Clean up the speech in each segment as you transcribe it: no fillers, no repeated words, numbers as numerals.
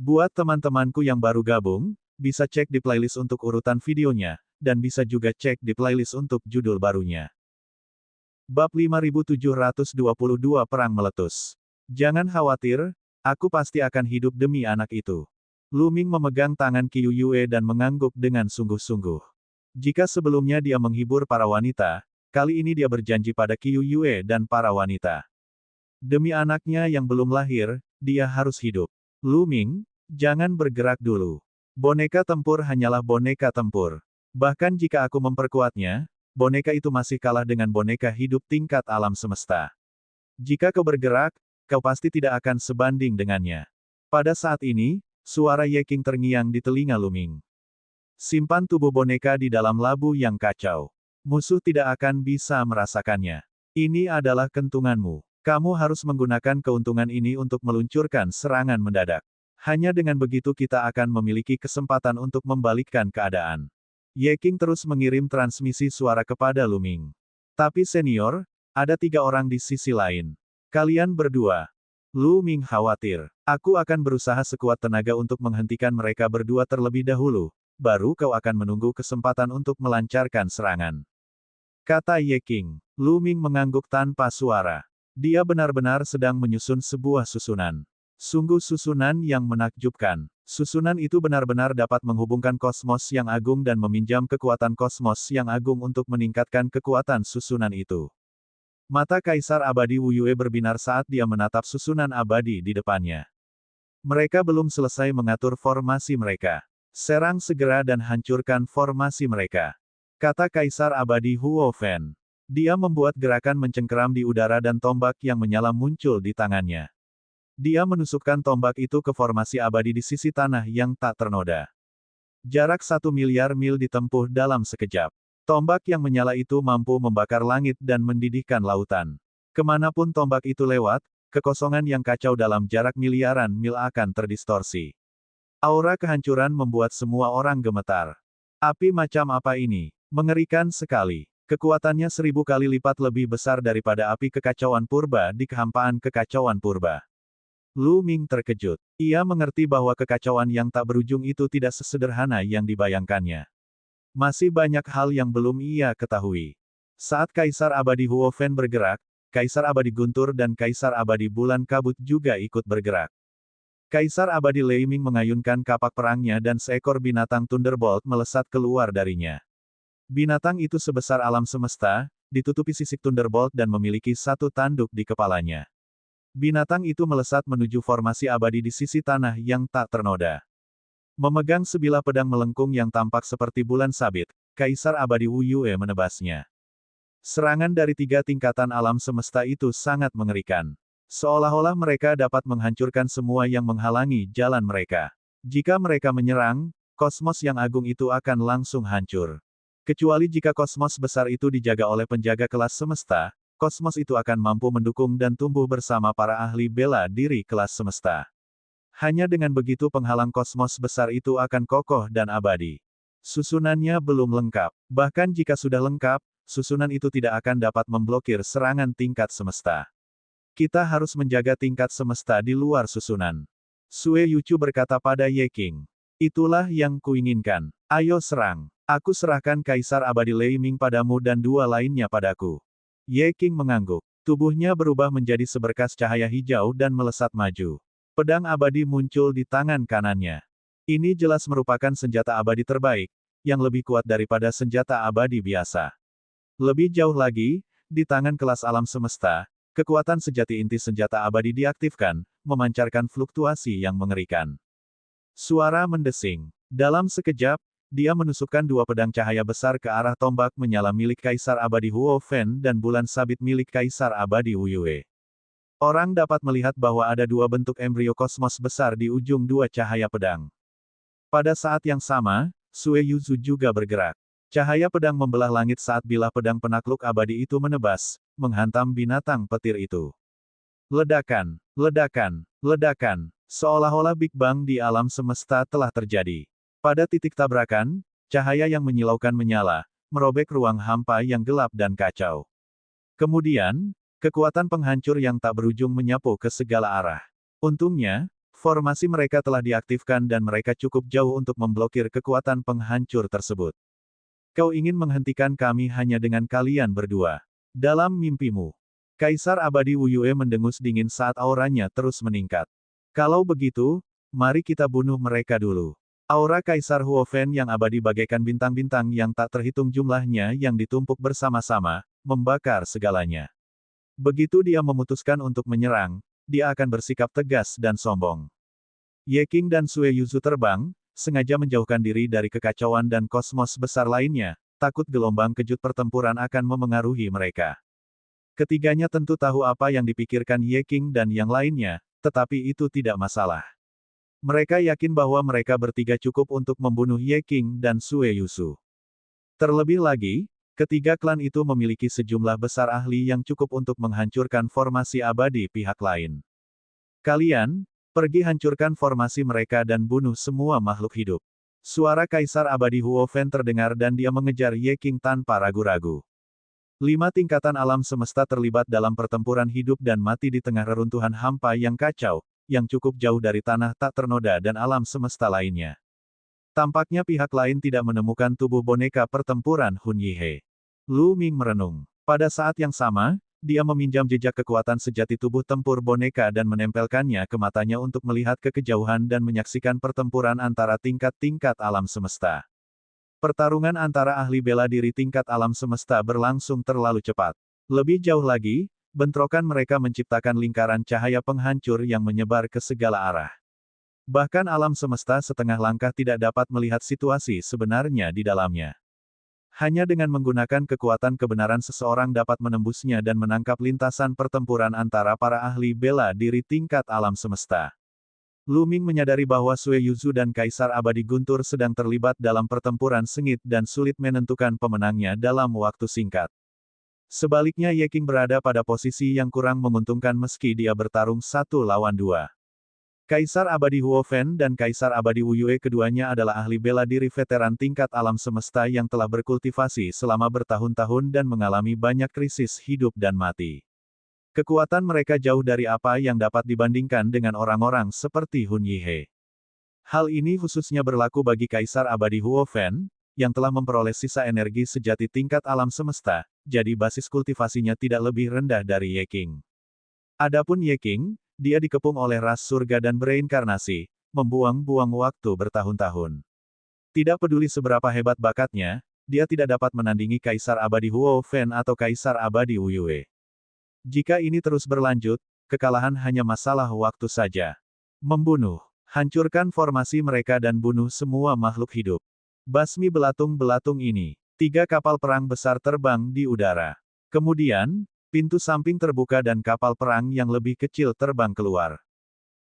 Buat teman-temanku yang baru gabung, bisa cek di playlist untuk urutan videonya, dan bisa juga cek di playlist untuk judul barunya. Bab 5722 Perang Meletus. Jangan khawatir, aku pasti akan hidup demi anak itu. Lu Ming memegang tangan Qiu Yue dan mengangguk dengan sungguh-sungguh. Jika sebelumnya dia menghibur para wanita, kali ini dia berjanji pada Qiu Yue dan para wanita. Demi anaknya yang belum lahir, dia harus hidup. Lu Ming, jangan bergerak dulu. Boneka tempur hanyalah boneka tempur. Bahkan jika aku memperkuatnya, boneka itu masih kalah dengan boneka hidup tingkat alam semesta. Jika kau bergerak, kau pasti tidak akan sebanding dengannya. Pada saat ini, suara Ye King terngiang di telinga Lu Ming. Simpan tubuh boneka di dalam labu yang kacau. Musuh tidak akan bisa merasakannya. Ini adalah kentunganmu. Kamu harus menggunakan keuntungan ini untuk meluncurkan serangan mendadak. Hanya dengan begitu kita akan memiliki kesempatan untuk membalikkan keadaan. Ye King terus mengirim transmisi suara kepada Lu Ming. Tapi senior, ada 3 orang di sisi lain. Kalian berdua. Lu Ming khawatir. Aku akan berusaha sekuat tenaga untuk menghentikan mereka berdua terlebih dahulu, baru kau akan menunggu kesempatan untuk melancarkan serangan. Kata Ye King. Lu Ming mengangguk tanpa suara. Dia benar-benar sedang menyusun sebuah susunan. Sungguh susunan yang menakjubkan. Susunan itu benar-benar dapat menghubungkan kosmos yang agung dan meminjam kekuatan kosmos yang agung untuk meningkatkan kekuatan susunan itu. Mata Kaisar Abadi Wu Yue berbinar saat dia menatap susunan abadi di depannya. Mereka belum selesai mengatur formasi mereka. Serang segera dan hancurkan formasi mereka. Kata Kaisar Abadi Huo Fen. Dia membuat gerakan mencengkeram di udara dan tombak yang menyala muncul di tangannya. Dia menusukkan tombak itu ke formasi abadi di sisi tanah yang tak ternoda. Jarak 1 miliar mil ditempuh dalam sekejap. Tombak yang menyala itu mampu membakar langit dan mendidihkan lautan. Kemanapun tombak itu lewat, kekosongan yang kacau dalam jarak miliaran mil akan terdistorsi. Aura kehancuran membuat semua orang gemetar. Api macam apa ini? Mengerikan sekali. Kekuatannya 1000 kali lipat lebih besar daripada api kekacauan purba di kehampaan kekacauan purba. Lu Ming terkejut. Ia mengerti bahwa kekacauan yang tak berujung itu tidak sesederhana yang dibayangkannya. Masih banyak hal yang belum ia ketahui. Saat Kaisar Abadi Huo Fen bergerak, Kaisar Abadi Guntur dan Kaisar Abadi Bulan Kabut juga ikut bergerak. Kaisar Abadi Lei Ming mengayunkan kapak perangnya dan seekor binatang Thunderbolt melesat keluar darinya. Binatang itu sebesar alam semesta, ditutupi sisik Thunderbolt dan memiliki 1 tanduk di kepalanya. Binatang itu melesat menuju formasi abadi di sisi tanah yang tak ternoda. Memegang sebilah pedang melengkung yang tampak seperti bulan sabit, Kaisar Abadi Wu Yue menebasnya. Serangan dari 3 tingkatan alam semesta itu sangat mengerikan. Seolah-olah mereka dapat menghancurkan semua yang menghalangi jalan mereka. Jika mereka menyerang, kosmos yang agung itu akan langsung hancur. Kecuali jika kosmos besar itu dijaga oleh penjaga kelas semesta, kosmos itu akan mampu mendukung dan tumbuh bersama para ahli bela diri kelas semesta. Hanya dengan begitu penghalang kosmos besar itu akan kokoh dan abadi. Susunannya belum lengkap. Bahkan jika sudah lengkap, susunan itu tidak akan dapat memblokir serangan tingkat semesta. Kita harus menjaga tingkat semesta di luar susunan. Sue Yuchu berkata pada Ye King. Itulah yang kuinginkan. Ayo serang. Aku serahkan Kaisar Abadi Lei Ming padamu dan 2 lainnya padaku. Ye King mengangguk. Tubuhnya berubah menjadi seberkas cahaya hijau dan melesat maju. Pedang abadi muncul di tangan kanannya. Ini jelas merupakan senjata abadi terbaik, yang lebih kuat daripada senjata abadi biasa. Lebih jauh lagi, di tangan kelas alam semesta, kekuatan sejati inti senjata abadi diaktifkan, memancarkan fluktuasi yang mengerikan. Suara mendesing. Dalam sekejap, dia menusukkan 2 pedang cahaya besar ke arah tombak menyala milik Kaisar Abadi Huo Fen dan bulan sabit milik Kaisar Abadi Wu Yue. Orang dapat melihat bahwa ada 2 bentuk embrio kosmos besar di ujung 2 cahaya pedang. Pada saat yang sama, Sue Yuzu juga bergerak. Cahaya pedang membelah langit saat bilah pedang penakluk abadi itu menebas, menghantam binatang petir itu. Ledakan, ledakan, ledakan, seolah-olah Big Bang di alam semesta telah terjadi. Pada titik tabrakan, cahaya yang menyilaukan menyala, merobek ruang hampa yang gelap dan kacau. Kemudian, kekuatan penghancur yang tak berujung menyapu ke segala arah. Untungnya, Formasi mereka telah diaktifkan dan mereka cukup jauh untuk memblokir kekuatan penghancur tersebut. Kau ingin menghentikan kami hanya dengan kalian berdua. Dalam mimpimu, Kaisar Abadi Wu Yue mendengus dingin saat auranya terus meningkat. Kalau begitu, mari kita bunuh mereka dulu. Aura Kaisar Huofen yang abadi bagaikan bintang-bintang yang tak terhitung jumlahnya yang ditumpuk bersama-sama, membakar segalanya. Begitu dia memutuskan untuk menyerang, dia akan bersikap tegas dan sombong. Ye Qing dan Sue Yuzu terbang, sengaja menjauhkan diri dari kekacauan dan kosmos besar lainnya, takut gelombang kejut pertempuran akan memengaruhi mereka. Ketiganya tentu tahu apa yang dipikirkan Ye Qing dan yang lainnya, tetapi itu tidak masalah. Mereka yakin bahwa mereka bertiga cukup untuk membunuh Ye Qing dan Sue Yuzu. Terlebih lagi, ketiga klan itu memiliki sejumlah besar ahli yang cukup untuk menghancurkan formasi abadi pihak lain. Kalian, pergi hancurkan formasi mereka dan bunuh semua makhluk hidup. Suara Kaisar Abadi Huofen terdengar dan dia mengejar Ye Qing tanpa ragu-ragu. 5 tingkatan alam semesta terlibat dalam pertempuran hidup dan mati di tengah reruntuhan hampa yang kacau, yang cukup jauh dari tanah tak ternoda dan alam semesta lainnya. Tampaknya pihak lain tidak menemukan tubuh boneka pertempuran Hun Yihe. Lu Ming merenung. Pada saat yang sama, dia meminjam jejak kekuatan sejati tubuh tempur boneka dan menempelkannya ke matanya untuk melihat ke kejauhan dan menyaksikan pertempuran antara tingkat-tingkat alam semesta. Pertarungan antara ahli bela diri tingkat alam semesta berlangsung terlalu cepat. Lebih jauh lagi, bentrokan mereka menciptakan lingkaran cahaya penghancur yang menyebar ke segala arah. Bahkan alam semesta setengah langkah tidak dapat melihat situasi sebenarnya di dalamnya. Hanya dengan menggunakan kekuatan kebenaran seseorang dapat menembusnya dan menangkap lintasan pertempuran antara para ahli bela diri tingkat alam semesta. Lu Ming menyadari bahwa Sue Yuzu dan Kaisar Abadi Guntur sedang terlibat dalam pertempuran sengit dan sulit menentukan pemenangnya dalam waktu singkat. Sebaliknya Ye Qing berada pada posisi yang kurang menguntungkan meski dia bertarung 1 lawan 2. Kaisar Abadi Huofen dan Kaisar Abadi Wu Yue keduanya adalah ahli bela diri veteran tingkat alam semesta yang telah berkultivasi selama bertahun-tahun dan mengalami banyak krisis hidup dan mati. Kekuatan mereka jauh dari apa yang dapat dibandingkan dengan orang-orang seperti Hun Yihe. Hal ini khususnya berlaku bagi Kaisar Abadi Huofen, yang telah memperoleh sisa energi sejati tingkat alam semesta, jadi basis kultivasinya tidak lebih rendah dari Ye Qing. Adapun Ye Qing, dia dikepung oleh ras surga dan bereinkarnasi, membuang-buang waktu bertahun-tahun. Tidak peduli seberapa hebat bakatnya, dia tidak dapat menandingi Kaisar Abadi Huofen atau Kaisar Abadi Wu Yue. Jika ini terus berlanjut, kekalahan hanya masalah waktu saja. Membunuh, hancurkan formasi mereka dan bunuh semua makhluk hidup. Basmi belatung-belatung ini. 3 kapal perang besar terbang di udara. Kemudian, pintu samping terbuka dan kapal perang yang lebih kecil terbang keluar.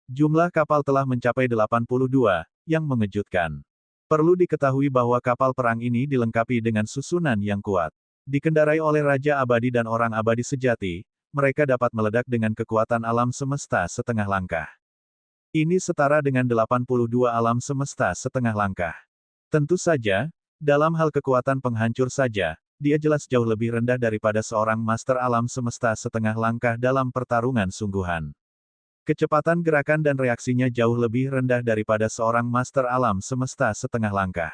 Jumlah kapal telah mencapai 82, yang mengejutkan. Perlu diketahui bahwa kapal perang ini dilengkapi dengan susunan yang kuat. Dikendarai oleh Raja Abadi dan orang abadi sejati, mereka dapat meledak dengan kekuatan alam semesta setengah langkah. Ini setara dengan 82 alam semesta setengah langkah. Tentu saja, dalam hal kekuatan penghancur saja, dia jelas jauh lebih rendah daripada seorang master alam semesta setengah langkah dalam pertarungan sungguhan. Kecepatan gerakan dan reaksinya jauh lebih rendah daripada seorang master alam semesta setengah langkah.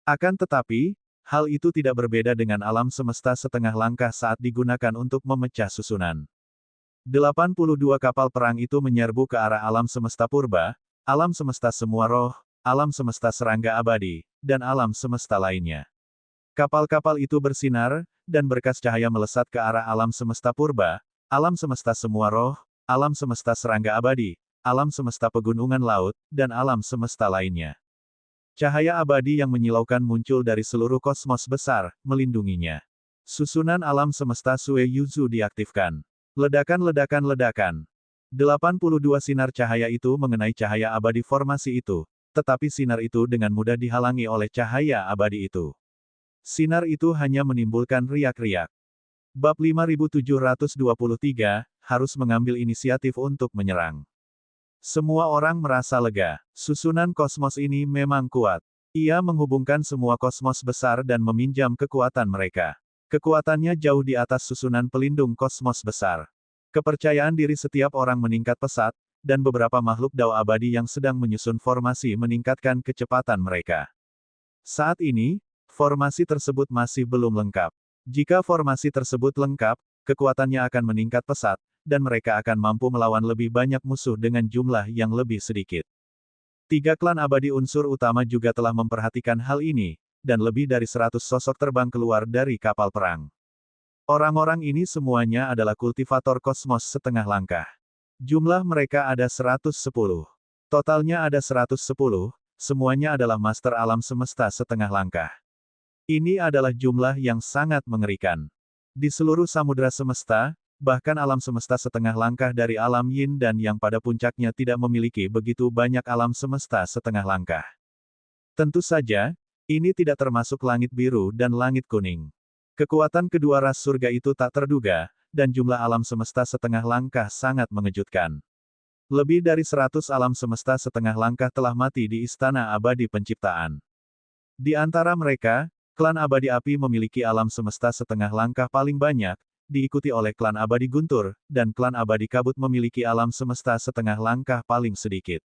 Akan tetapi, hal itu tidak berbeda dengan alam semesta setengah langkah saat digunakan untuk memecah susunan. 82 kapal perang itu menyerbu ke arah alam semesta purba, alam semesta semua roh, alam semesta serangga abadi, dan alam semesta lainnya. Kapal-kapal itu bersinar, dan berkas cahaya melesat ke arah alam semesta purba, alam semesta semua roh, alam semesta serangga abadi, alam semesta pegunungan laut, dan alam semesta lainnya. Cahaya abadi yang menyilaukan muncul dari seluruh kosmos besar, melindunginya. Susunan alam semesta Sue Yuzu diaktifkan. Ledakan-ledakan-ledakan. 82 sinar cahaya itu mengenai cahaya abadi formasi itu, tetapi sinar itu dengan mudah dihalangi oleh cahaya abadi itu. Sinar itu hanya menimbulkan riak-riak. Bab 5723, harus mengambil inisiatif untuk menyerang. Semua orang merasa lega. Susunan kosmos ini memang kuat. Ia menghubungkan semua kosmos besar dan meminjam kekuatan mereka. Kekuatannya jauh di atas susunan pelindung kosmos besar. Kepercayaan diri setiap orang meningkat pesat, dan beberapa makhluk Dao abadi yang sedang menyusun formasi meningkatkan kecepatan mereka. Saat ini, formasi tersebut masih belum lengkap. Jika formasi tersebut lengkap, kekuatannya akan meningkat pesat, dan mereka akan mampu melawan lebih banyak musuh dengan jumlah yang lebih sedikit. 3 klan abadi unsur utama juga telah memperhatikan hal ini, dan lebih dari 100 sosok terbang keluar dari kapal perang. Orang-orang ini semuanya adalah kultivator kosmos setengah langkah. Jumlah mereka ada 110. Totalnya ada 110, semuanya adalah master alam semesta setengah langkah. Ini adalah jumlah yang sangat mengerikan. Di seluruh samudera semesta, bahkan alam semesta setengah langkah dari alam yin dan yang pada puncaknya tidak memiliki begitu banyak alam semesta setengah langkah. Tentu saja, ini tidak termasuk langit biru dan langit kuning. Kekuatan kedua ras surga itu tak terduga, dan jumlah alam semesta setengah langkah sangat mengejutkan. Lebih dari 100 alam semesta setengah langkah telah mati di Istana Abadi Penciptaan. Di antara mereka, klan Abadi Api memiliki alam semesta setengah langkah paling banyak, diikuti oleh klan Abadi Guntur, dan klan Abadi Kabut memiliki alam semesta setengah langkah paling sedikit.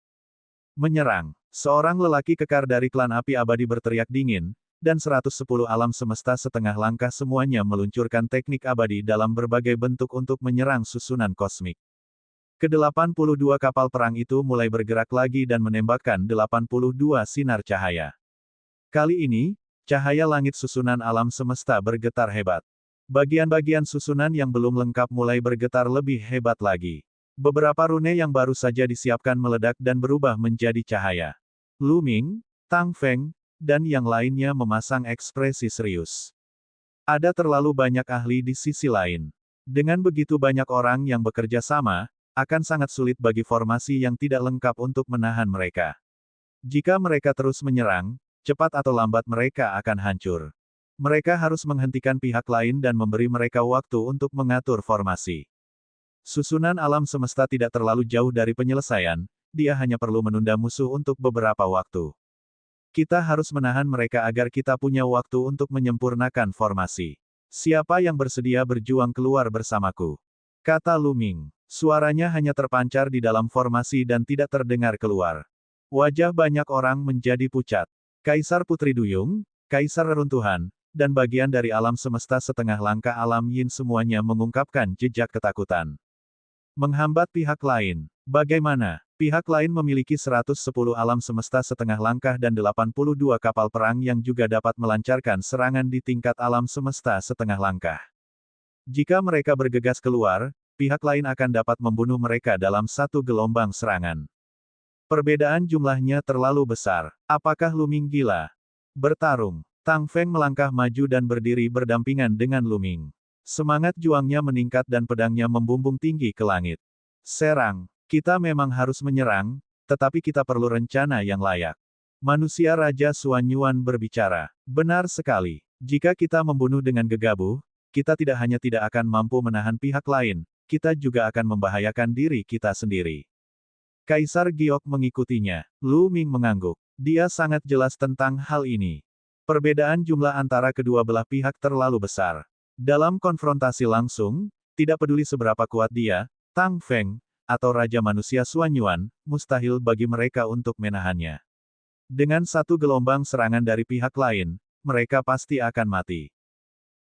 Menyerang. Seorang lelaki kekar dari klan Api Abadi berteriak dingin, dan 110 alam semesta setengah langkah semuanya meluncurkan teknik abadi dalam berbagai bentuk untuk menyerang susunan kosmik. Ke-82 kapal perang itu mulai bergerak lagi dan menembakkan 82 sinar cahaya. Kali ini, cahaya langit susunan alam semesta bergetar hebat. Bagian-bagian susunan yang belum lengkap mulai bergetar lebih hebat lagi. Beberapa rune yang baru saja disiapkan meledak dan berubah menjadi cahaya. Lu Ming, Tang Feng, dan yang lainnya memasang ekspresi serius. Ada terlalu banyak ahli di sisi lain. Dengan begitu banyak orang yang bekerja sama, akan sangat sulit bagi formasi yang tidak lengkap untuk menahan mereka. Jika mereka terus menyerang, cepat atau lambat mereka akan hancur. Mereka harus menghentikan pihak lain dan memberi mereka waktu untuk mengatur formasi. Susunan alam semesta tidak terlalu jauh dari penyelesaian, dia hanya perlu menunda musuh untuk beberapa waktu. Kita harus menahan mereka agar kita punya waktu untuk menyempurnakan formasi. Siapa yang bersedia berjuang keluar bersamaku? Kata Lu Ming. Suaranya hanya terpancar di dalam formasi dan tidak terdengar keluar. Wajah banyak orang menjadi pucat. Kaisar Putri Duyung, Kaisar Reruntuhan, dan bagian dari alam semesta setengah langkah alam yin semuanya mengungkapkan jejak ketakutan. Menghambat pihak lain. Bagaimana? Pihak lain memiliki 110 alam semesta setengah langkah dan 82 kapal perang yang juga dapat melancarkan serangan di tingkat alam semesta setengah langkah. Jika mereka bergegas keluar, pihak lain akan dapat membunuh mereka dalam satu gelombang serangan. Perbedaan jumlahnya terlalu besar. Apakah Lu Ming gila? Bertarung. Tang Feng melangkah maju dan berdiri berdampingan dengan Lu Ming. Semangat juangnya meningkat dan pedangnya membumbung tinggi ke langit. Serang. Kita memang harus menyerang, tetapi kita perlu rencana yang layak. Manusia Raja Suanyuan berbicara. Benar sekali. Jika kita membunuh dengan gegabah, kita tidak hanya tidak akan mampu menahan pihak lain, kita juga akan membahayakan diri kita sendiri. Kaisar Giok mengikutinya. Lu Ming mengangguk. Dia sangat jelas tentang hal ini. Perbedaan jumlah antara kedua belah pihak terlalu besar. Dalam konfrontasi langsung, tidak peduli seberapa kuat dia, Tang Feng, atau Raja Manusia Suanyuan, mustahil bagi mereka untuk menahannya. Dengan satu gelombang serangan dari pihak lain, mereka pasti akan mati.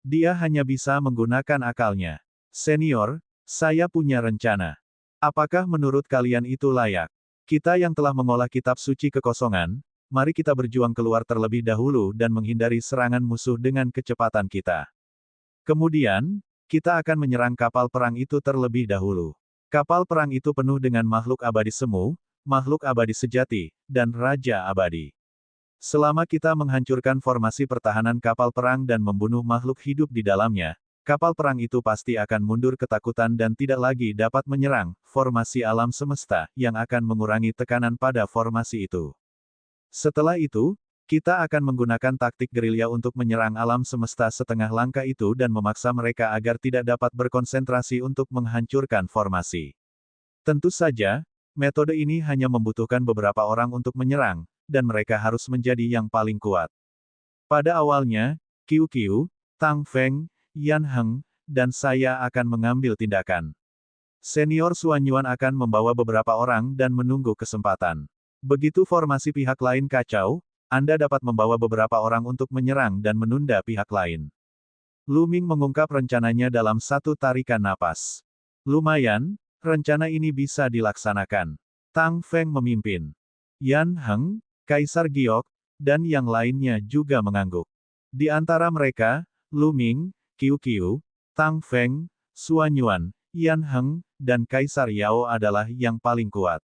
Dia hanya bisa menggunakan akalnya. Senior, saya punya rencana. Apakah menurut kalian itu layak? Kita yang telah mengolah kitab suci kekosongan, mari kita berjuang keluar terlebih dahulu dan menghindari serangan musuh dengan kecepatan kita. Kemudian, kita akan menyerang kapal perang itu terlebih dahulu. Kapal perang itu penuh dengan makhluk abadi semu, makhluk abadi sejati, dan raja abadi. Selama kita menghancurkan formasi pertahanan kapal perang dan membunuh makhluk hidup di dalamnya, kapal perang itu pasti akan mundur ketakutan dan tidak lagi dapat menyerang formasi alam semesta yang akan mengurangi tekanan pada formasi itu. Setelah itu, kita akan menggunakan taktik gerilya untuk menyerang alam semesta setengah langkah itu dan memaksa mereka agar tidak dapat berkonsentrasi untuk menghancurkan formasi. Tentu saja, metode ini hanya membutuhkan beberapa orang untuk menyerang, dan mereka harus menjadi yang paling kuat. Pada awalnya, Qiu Qiu, Tang Feng, Yan Heng, dan saya akan mengambil tindakan. Senior Suanyuan akan membawa beberapa orang dan menunggu kesempatan. Begitu formasi pihak lain kacau, Anda dapat membawa beberapa orang untuk menyerang dan menunda pihak lain. Lu Ming mengungkap rencananya dalam satu tarikan napas. Lumayan, rencana ini bisa dilaksanakan. Tang Feng memimpin. Yan Heng, Kaisar Giok, dan yang lainnya juga mengangguk. Di antara mereka, Lu Ming, Qiu Qiu, Tang Feng, Suanyuan, Yan Heng, dan Kaisar Yao adalah yang paling kuat.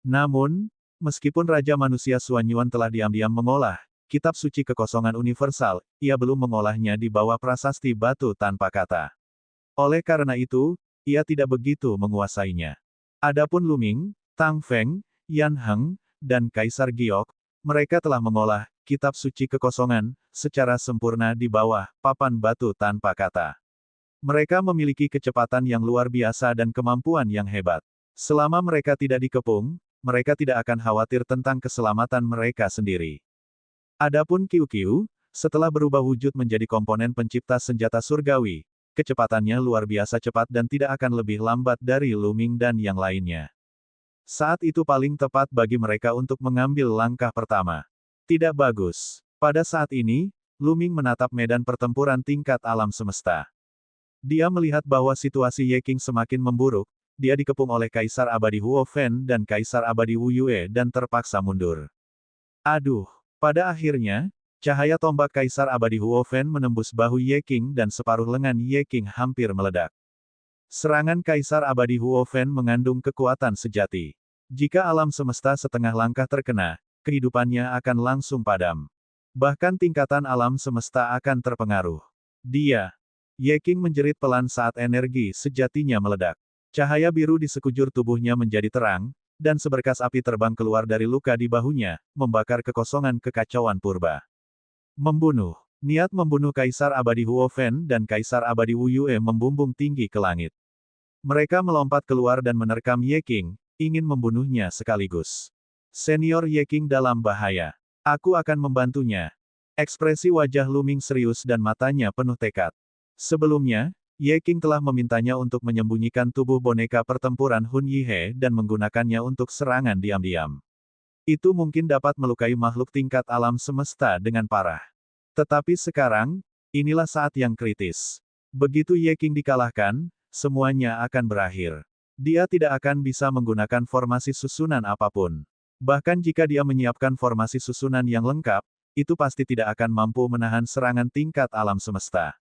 Namun, meskipun Raja Manusia Suanyuan telah diam-diam mengolah Kitab Suci Kekosongan Universal, ia belum mengolahnya di bawah prasasti batu tanpa kata. Oleh karena itu, ia tidak begitu menguasainya. Adapun Lu Ming, Tang Feng, Yan Heng, dan Kaisar Giok, mereka telah mengolah Kitab Suci Kekosongan secara sempurna di bawah papan batu tanpa kata. Mereka memiliki kecepatan yang luar biasa dan kemampuan yang hebat. Selama mereka tidak dikepung, mereka tidak akan khawatir tentang keselamatan mereka sendiri. Adapun Qiu Qiu, setelah berubah wujud menjadi komponen pencipta senjata surgawi, kecepatannya luar biasa cepat dan tidak akan lebih lambat dari Lu Ming dan yang lainnya. Saat itu paling tepat bagi mereka untuk mengambil langkah pertama. Tidak bagus. Pada saat ini, Lu Ming menatap medan pertempuran tingkat alam semesta. Dia melihat bahwa situasi Ye Qing semakin memburuk, dia dikepung oleh Kaisar Abadi Huo Fen dan Kaisar Abadi Wu Yue dan terpaksa mundur. Aduh! Pada akhirnya, cahaya tombak Kaisar Abadi Huo Fen menembus bahu Ye Qing dan separuh lengan Ye Qing hampir meledak. Serangan Kaisar Abadi Huo Fen mengandung kekuatan sejati. Jika alam semesta setengah langkah terkena, kehidupannya akan langsung padam. Bahkan tingkatan alam semesta akan terpengaruh. Ye Qing menjerit pelan saat energi sejatinya meledak. Cahaya biru di sekujur tubuhnya menjadi terang, dan seberkas api terbang keluar dari luka di bahunya, membakar kekosongan kekacauan purba. Membunuh. Niat membunuh Kaisar Abadi Huo Fen dan Kaisar Abadi Wu Yue membumbung tinggi ke langit. Mereka melompat keluar dan menerkam Ye Qing, ingin membunuhnya sekaligus. Senior Ye Qing dalam bahaya. Aku akan membantunya. Ekspresi wajah Lu Ming serius dan matanya penuh tekad. Sebelumnya, Ye Qing telah memintanya untuk menyembunyikan tubuh boneka pertempuran Hun Yihe dan menggunakannya untuk serangan diam-diam. Itu mungkin dapat melukai makhluk tingkat alam semesta dengan parah. Tetapi sekarang, inilah saat yang kritis. Begitu Ye Qing dikalahkan, semuanya akan berakhir. Dia tidak akan bisa menggunakan formasi susunan apapun. Bahkan jika dia menyiapkan formasi susunan yang lengkap, itu pasti tidak akan mampu menahan serangan tingkat alam semesta.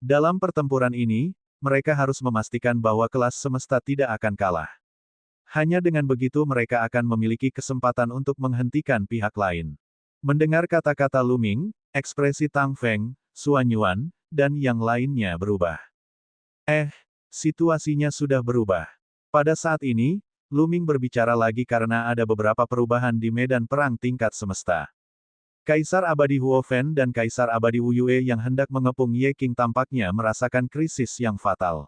Dalam pertempuran ini, mereka harus memastikan bahwa kelas semesta tidak akan kalah. Hanya dengan begitu mereka akan memiliki kesempatan untuk menghentikan pihak lain. Mendengar kata-kata Lu Ming, ekspresi Tang Feng, Suanyuan, dan yang lainnya berubah. Situasinya sudah berubah. Pada saat ini, Lu Ming berbicara lagi karena ada beberapa perubahan di medan perang tingkat semesta. Kaisar Abadi Huo Fen dan Kaisar Abadi Wu Yue yang hendak mengepung Ye Qing tampaknya merasakan krisis yang fatal.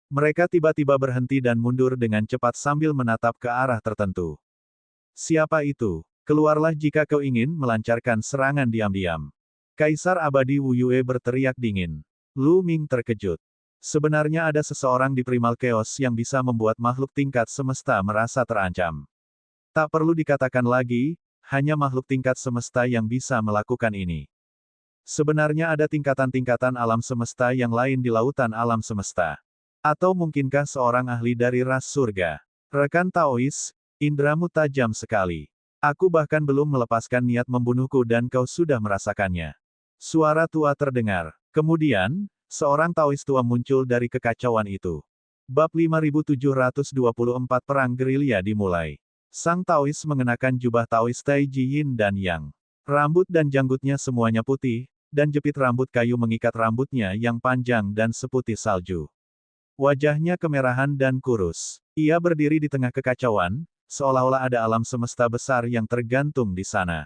Mereka tiba-tiba berhenti dan mundur dengan cepat sambil menatap ke arah tertentu. Siapa itu? Keluarlah jika kau ingin melancarkan serangan diam-diam. Kaisar Abadi Wu Yue berteriak dingin. Lu Ming terkejut. Sebenarnya ada seseorang di Primal Chaos yang bisa membuat makhluk tingkat semesta merasa terancam. Tak perlu dikatakan lagi, hanya makhluk tingkat semesta yang bisa melakukan ini. Sebenarnya ada tingkatan-tingkatan alam semesta yang lain di lautan alam semesta. Atau mungkinkah seorang ahli dari ras surga? Rekan Taois, indramu tajam sekali. Aku bahkan belum melepaskan niat membunuhku dan kau sudah merasakannya. Suara tua terdengar. Kemudian, seorang Taois tua muncul dari kekacauan itu. Bab 5724 Perang Gerilya dimulai. Sang Taois mengenakan jubah Taois Taiji Yin dan Yang. Rambut dan janggutnya semuanya putih, dan jepit rambut kayu mengikat rambutnya yang panjang dan seputih salju. Wajahnya kemerahan dan kurus. Ia berdiri di tengah kekacauan, seolah-olah ada alam semesta besar yang tergantung di sana.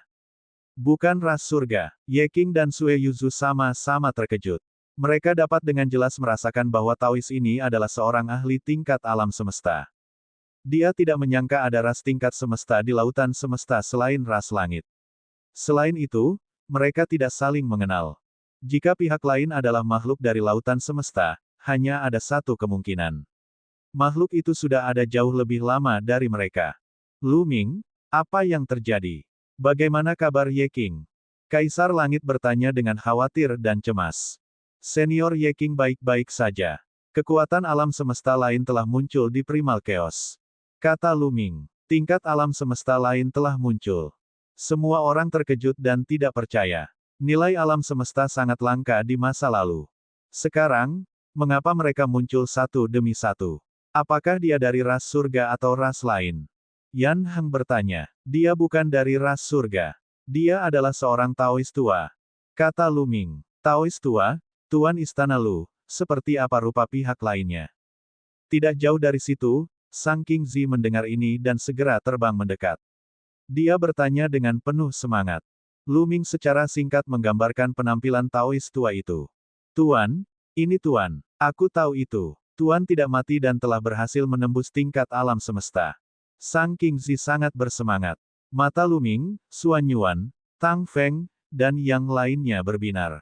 Bukan ras surga, Ye Qing dan Sue Yuzu sama-sama terkejut. Mereka dapat dengan jelas merasakan bahwa Taois ini adalah seorang ahli tingkat alam semesta. Dia tidak menyangka ada ras tingkat semesta di lautan semesta selain ras langit. Selain itu, mereka tidak saling mengenal. Jika pihak lain adalah makhluk dari lautan semesta, hanya ada satu kemungkinan. Makhluk itu sudah ada jauh lebih lama dari mereka. Lu Ming, apa yang terjadi? Bagaimana kabar Ye King? Kaisar Langit bertanya dengan khawatir dan cemas. Senior Ye King baik-baik saja. Kekuatan alam semesta lain telah muncul di Primal Chaos. Kata Lu Ming. Tingkat alam semesta lain telah muncul. Semua orang terkejut dan tidak percaya. Nilai alam semesta sangat langka di masa lalu. Sekarang, mengapa mereka muncul satu demi satu? Apakah dia dari ras surga atau ras lain? Yan Heng bertanya. Dia bukan dari ras surga. Dia adalah seorang Taois tua. Kata Lu Ming. Taois tua, Tuan Istana Lu, seperti apa rupa pihak lainnya? Tidak jauh dari situ, Sang King Zi mendengar ini dan segera terbang mendekat. Dia bertanya dengan penuh semangat. Lu Ming secara singkat menggambarkan penampilan Taois tua itu. Tuan, ini Tuan. Aku tahu itu. Tuan tidak mati dan telah berhasil menembus tingkat alam semesta. Sang King Zi sangat bersemangat. Mata Lu Ming, Xuan Yuan, Tang Feng, dan yang lainnya berbinar.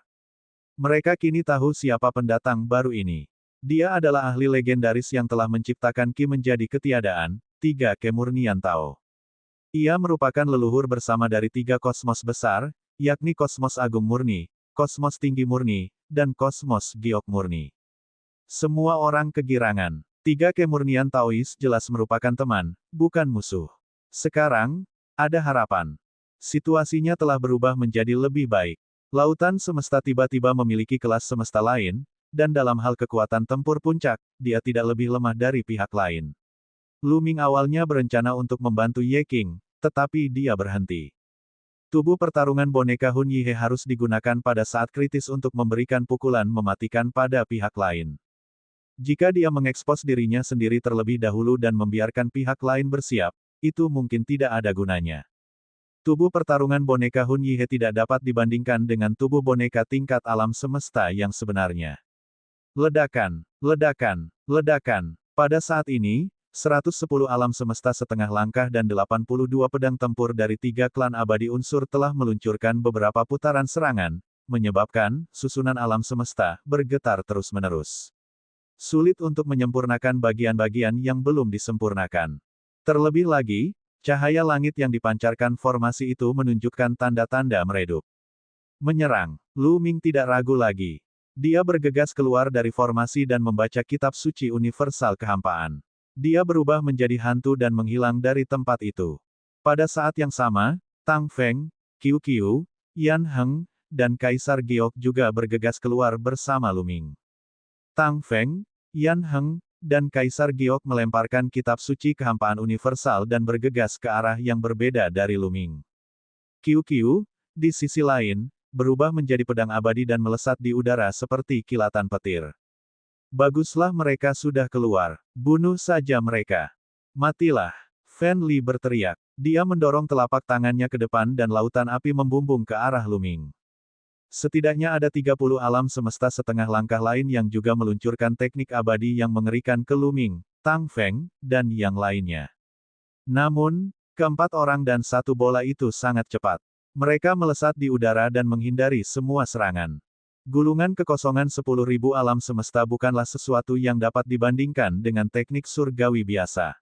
Mereka kini tahu siapa pendatang baru ini. Dia adalah ahli legendaris yang telah menciptakan Qi menjadi ketiadaan, 3 kemurnian Tao. Ia merupakan leluhur bersama dari 3 kosmos besar, yakni kosmos agung murni, kosmos tinggi murni, dan kosmos giok murni. Semua orang kegirangan. 3 kemurnian Taois jelas merupakan teman, bukan musuh. Sekarang, ada harapan. Situasinya telah berubah menjadi lebih baik. Lautan semesta tiba-tiba memiliki kelas semesta lain, dan dalam hal kekuatan tempur puncak, dia tidak lebih lemah dari pihak lain. Lu Ming awalnya berencana untuk membantu Ye King, tetapi dia berhenti. Tubuh pertarungan boneka Hun Yihe harus digunakan pada saat kritis untuk memberikan pukulan mematikan pada pihak lain. Jika dia mengekspos dirinya sendiri terlebih dahulu dan membiarkan pihak lain bersiap, itu mungkin tidak ada gunanya. Tubuh pertarungan boneka Hun Yihe tidak dapat dibandingkan dengan tubuh boneka tingkat alam semesta yang sebenarnya. Ledakan, ledakan, ledakan. Pada saat ini, 110 alam semesta setengah langkah dan 82 pedang tempur dari 3 klan abadi unsur telah meluncurkan beberapa putaran serangan, menyebabkan susunan alam semesta bergetar terus-menerus. Sulit untuk menyempurnakan bagian-bagian yang belum disempurnakan. Terlebih lagi, cahaya langit yang dipancarkan formasi itu menunjukkan tanda-tanda meredup. Menyerang, Lu Ming tidak ragu lagi. Dia bergegas keluar dari formasi dan membaca kitab suci universal kehampaan. Dia berubah menjadi hantu dan menghilang dari tempat itu. Pada saat yang sama, Tang Feng, Qiu Qiu, Yan Heng, dan Kaisar Giok juga bergegas keluar bersama Lu Ming. Tang Feng, Yan Heng, dan Kaisar Giok melemparkan kitab suci kehampaan universal dan bergegas ke arah yang berbeda dari Lu Ming. Qiu Qiu, di sisi lain, berubah menjadi pedang abadi dan melesat di udara seperti kilatan petir. Baguslah mereka sudah keluar. Bunuh saja mereka. Matilah. Fan Li berteriak. Dia mendorong telapak tangannya ke depan dan lautan api membumbung ke arah Lu Ming. Setidaknya ada 30 alam semesta setengah langkah lain yang juga meluncurkan teknik abadi yang mengerikan ke Lu Ming, Tang Feng, dan yang lainnya. Namun, keempat orang dan satu bola itu sangat cepat. Mereka melesat di udara dan menghindari semua serangan. Gulungan kekosongan 10.000 alam semesta bukanlah sesuatu yang dapat dibandingkan dengan teknik surgawi biasa.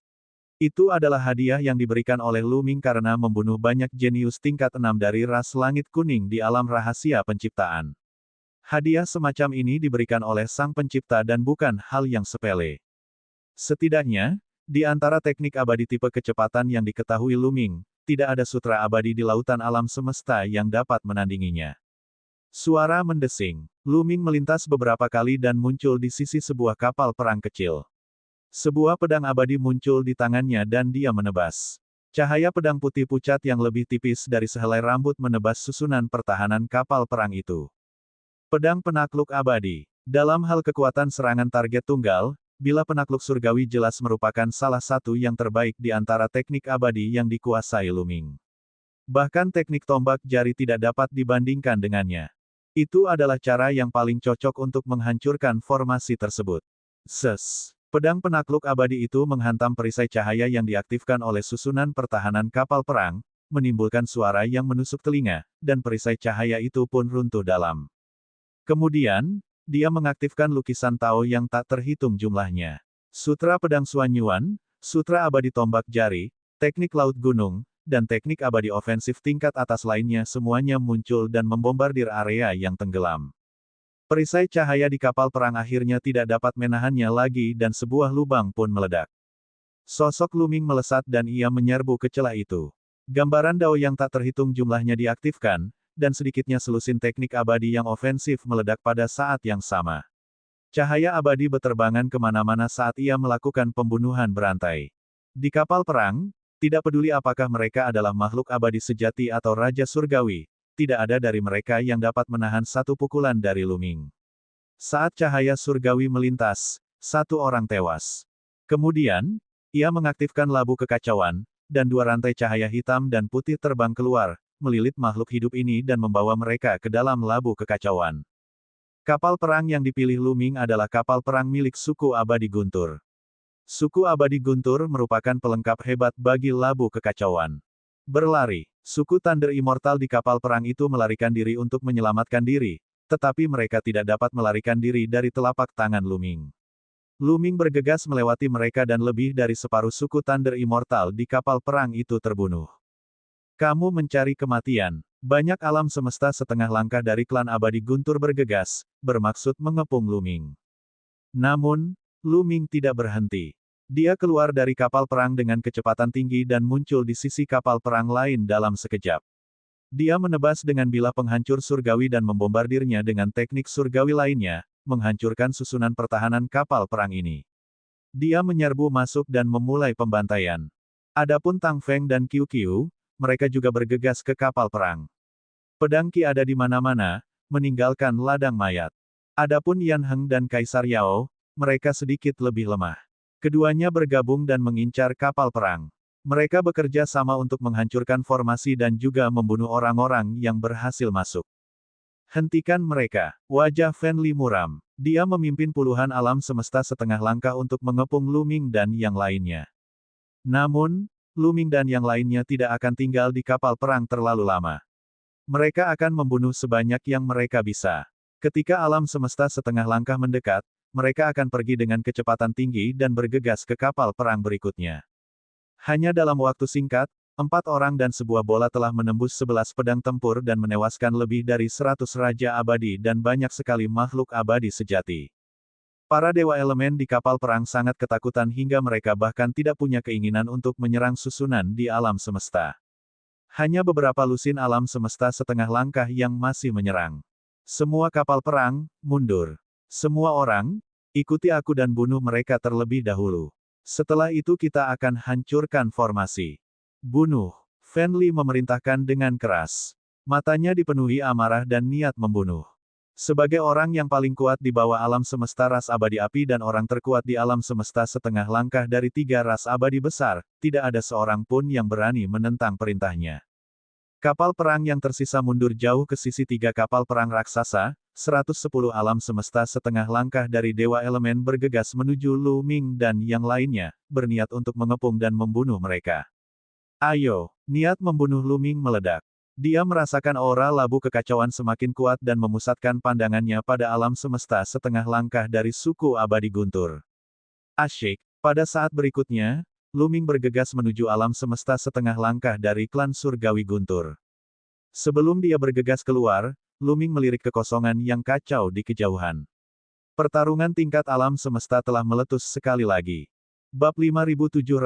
Itu adalah hadiah yang diberikan oleh Lu Ming karena membunuh banyak jenius tingkat 6 dari ras langit kuning di alam rahasia penciptaan. Hadiah semacam ini diberikan oleh sang pencipta dan bukan hal yang sepele. Setidaknya, di antara teknik abadi tipe kecepatan yang diketahui Lu Ming, tidak ada sutra abadi di lautan alam semesta yang dapat menandinginya. Suara mendesing. Lu Ming melintas beberapa kali dan muncul di sisi sebuah kapal perang kecil. Sebuah pedang abadi muncul di tangannya dan dia menebas. Cahaya pedang putih pucat yang lebih tipis dari sehelai rambut menebas susunan pertahanan kapal perang itu. Pedang penakluk abadi. Dalam hal kekuatan serangan target tunggal, bila penakluk surgawi jelas merupakan salah satu yang terbaik di antara teknik abadi yang dikuasai Lu Ming. Bahkan teknik tombak jari tidak dapat dibandingkan dengannya. Itu adalah cara yang paling cocok untuk menghancurkan formasi tersebut. Ses. Pedang penakluk abadi itu menghantam perisai cahaya yang diaktifkan oleh susunan pertahanan kapal perang, menimbulkan suara yang menusuk telinga, dan perisai cahaya itu pun runtuh dalam. Kemudian, dia mengaktifkan lukisan Tao yang tak terhitung jumlahnya. Sutra Pedang Suanyuan, Sutra Abadi Tombak Jari, Teknik Laut Gunung, dan teknik abadi ofensif tingkat atas lainnya semuanya muncul dan membombardir area yang tenggelam. Perisai cahaya di kapal perang akhirnya tidak dapat menahannya lagi dan sebuah lubang pun meledak. Sosok Luming melesat dan ia menyerbu ke celah itu. Gambaran dao yang tak terhitung jumlahnya diaktifkan, dan sedikitnya selusin teknik abadi yang ofensif meledak pada saat yang sama. Cahaya abadi beterbangan kemana-mana saat ia melakukan pembunuhan berantai. Di kapal perang, tidak peduli apakah mereka adalah makhluk abadi sejati atau Raja Surgawi, tidak ada dari mereka yang dapat menahan satu pukulan dari Luming. Saat cahaya surgawi melintas, satu orang tewas. Kemudian, ia mengaktifkan labu kekacauan, dan dua rantai cahaya hitam dan putih terbang keluar, melilit makhluk hidup ini dan membawa mereka ke dalam labu kekacauan. Kapal perang yang dipilih Luming adalah kapal perang milik suku Abadi Guntur. Suku Abadi Guntur merupakan pelengkap hebat bagi labu kekacauan. Berlari, suku Thunder Immortal di kapal perang itu melarikan diri untuk menyelamatkan diri, tetapi mereka tidak dapat melarikan diri dari telapak tangan Luming. Luming bergegas melewati mereka dan lebih dari separuh suku Thunder Immortal di kapal perang itu terbunuh. Kamu mencari kematian. Banyak alam semesta setengah langkah dari klan Abadi Guntur bergegas, bermaksud mengepung Luming. Namun, Luming tidak berhenti. Dia keluar dari kapal perang dengan kecepatan tinggi dan muncul di sisi kapal perang lain dalam sekejap. Dia menebas dengan bilah penghancur surgawi dan membombardirnya dengan teknik surgawi lainnya, menghancurkan susunan pertahanan kapal perang ini. Dia menyerbu masuk dan memulai pembantaian. Adapun Tang Feng dan Qiu Qiu, mereka juga bergegas ke kapal perang. Pedang Qi ada di mana-mana, meninggalkan ladang mayat. Adapun Yan Heng dan Kaisar Yao, mereka sedikit lebih lemah. Keduanya bergabung dan mengincar kapal perang. Mereka bekerja sama untuk menghancurkan formasi dan juga membunuh orang-orang yang berhasil masuk. Hentikan mereka. Wajah Fen Li muram. Dia memimpin puluhan alam semesta setengah langkah untuk mengepung Luming dan yang lainnya. Namun, Luming dan yang lainnya tidak akan tinggal di kapal perang terlalu lama. Mereka akan membunuh sebanyak yang mereka bisa. Ketika alam semesta setengah langkah mendekat, mereka akan pergi dengan kecepatan tinggi dan bergegas ke kapal perang berikutnya. Hanya dalam waktu singkat, 4 orang dan sebuah bola telah menembus 11 pedang tempur dan menewaskan lebih dari 100 raja abadi dan banyak sekali makhluk abadi sejati. Para dewa elemen di kapal perang sangat ketakutan hingga mereka bahkan tidak punya keinginan untuk menyerang susunan di alam semesta. Hanya beberapa lusin alam semesta setengah langkah yang masih menyerang. Semua kapal perang, mundur. Semua orang, ikuti aku dan bunuh mereka terlebih dahulu. Setelah itu kita akan hancurkan formasi. Bunuh. Fen Li memerintahkan dengan keras. Matanya dipenuhi amarah dan niat membunuh. Sebagai orang yang paling kuat di bawah alam semesta ras abadi api dan orang terkuat di alam semesta setengah langkah dari 3 ras abadi besar, tidak ada seorang pun yang berani menentang perintahnya. Kapal perang yang tersisa mundur jauh ke sisi 3 kapal perang raksasa, 110 alam semesta setengah langkah dari dewa elemen bergegas menuju Luming dan yang lainnya, berniat untuk mengepung dan membunuh mereka. Ayo, niat membunuh Luming meledak. Dia merasakan aura labu kekacauan semakin kuat dan memusatkan pandangannya pada alam semesta setengah langkah dari suku Abadi Guntur. Asyik, pada saat berikutnya, Luming bergegas menuju alam semesta setengah langkah dari klan Surgawi Guntur. Sebelum dia bergegas keluar, Luming melirik kekosongan yang kacau di kejauhan. Pertarungan tingkat alam semesta telah meletus sekali lagi. Bab 5725,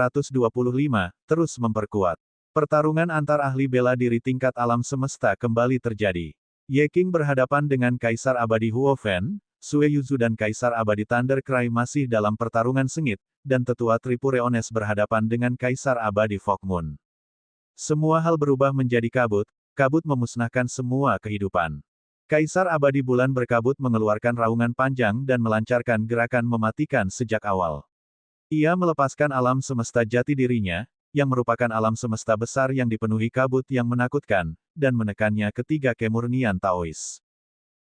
terus memperkuat. Pertarungan antar ahli bela diri tingkat alam semesta kembali terjadi. Ye King berhadapan dengan Kaisar Abadi Huo Fen, Sue Yuzu dan Kaisar Abadi Thunder Cry masih dalam pertarungan sengit, dan tetua Tripureones berhadapan dengan Kaisar Abadi Fog Moon. Semua hal berubah menjadi kabut, kabut memusnahkan semua kehidupan. Kaisar Abadi Bulan berkabut mengeluarkan raungan panjang dan melancarkan gerakan mematikan sejak awal. Ia melepaskan alam semesta jati dirinya, yang merupakan alam semesta besar yang dipenuhi kabut yang menakutkan, dan menekannya ke 3 kemurnian Taois.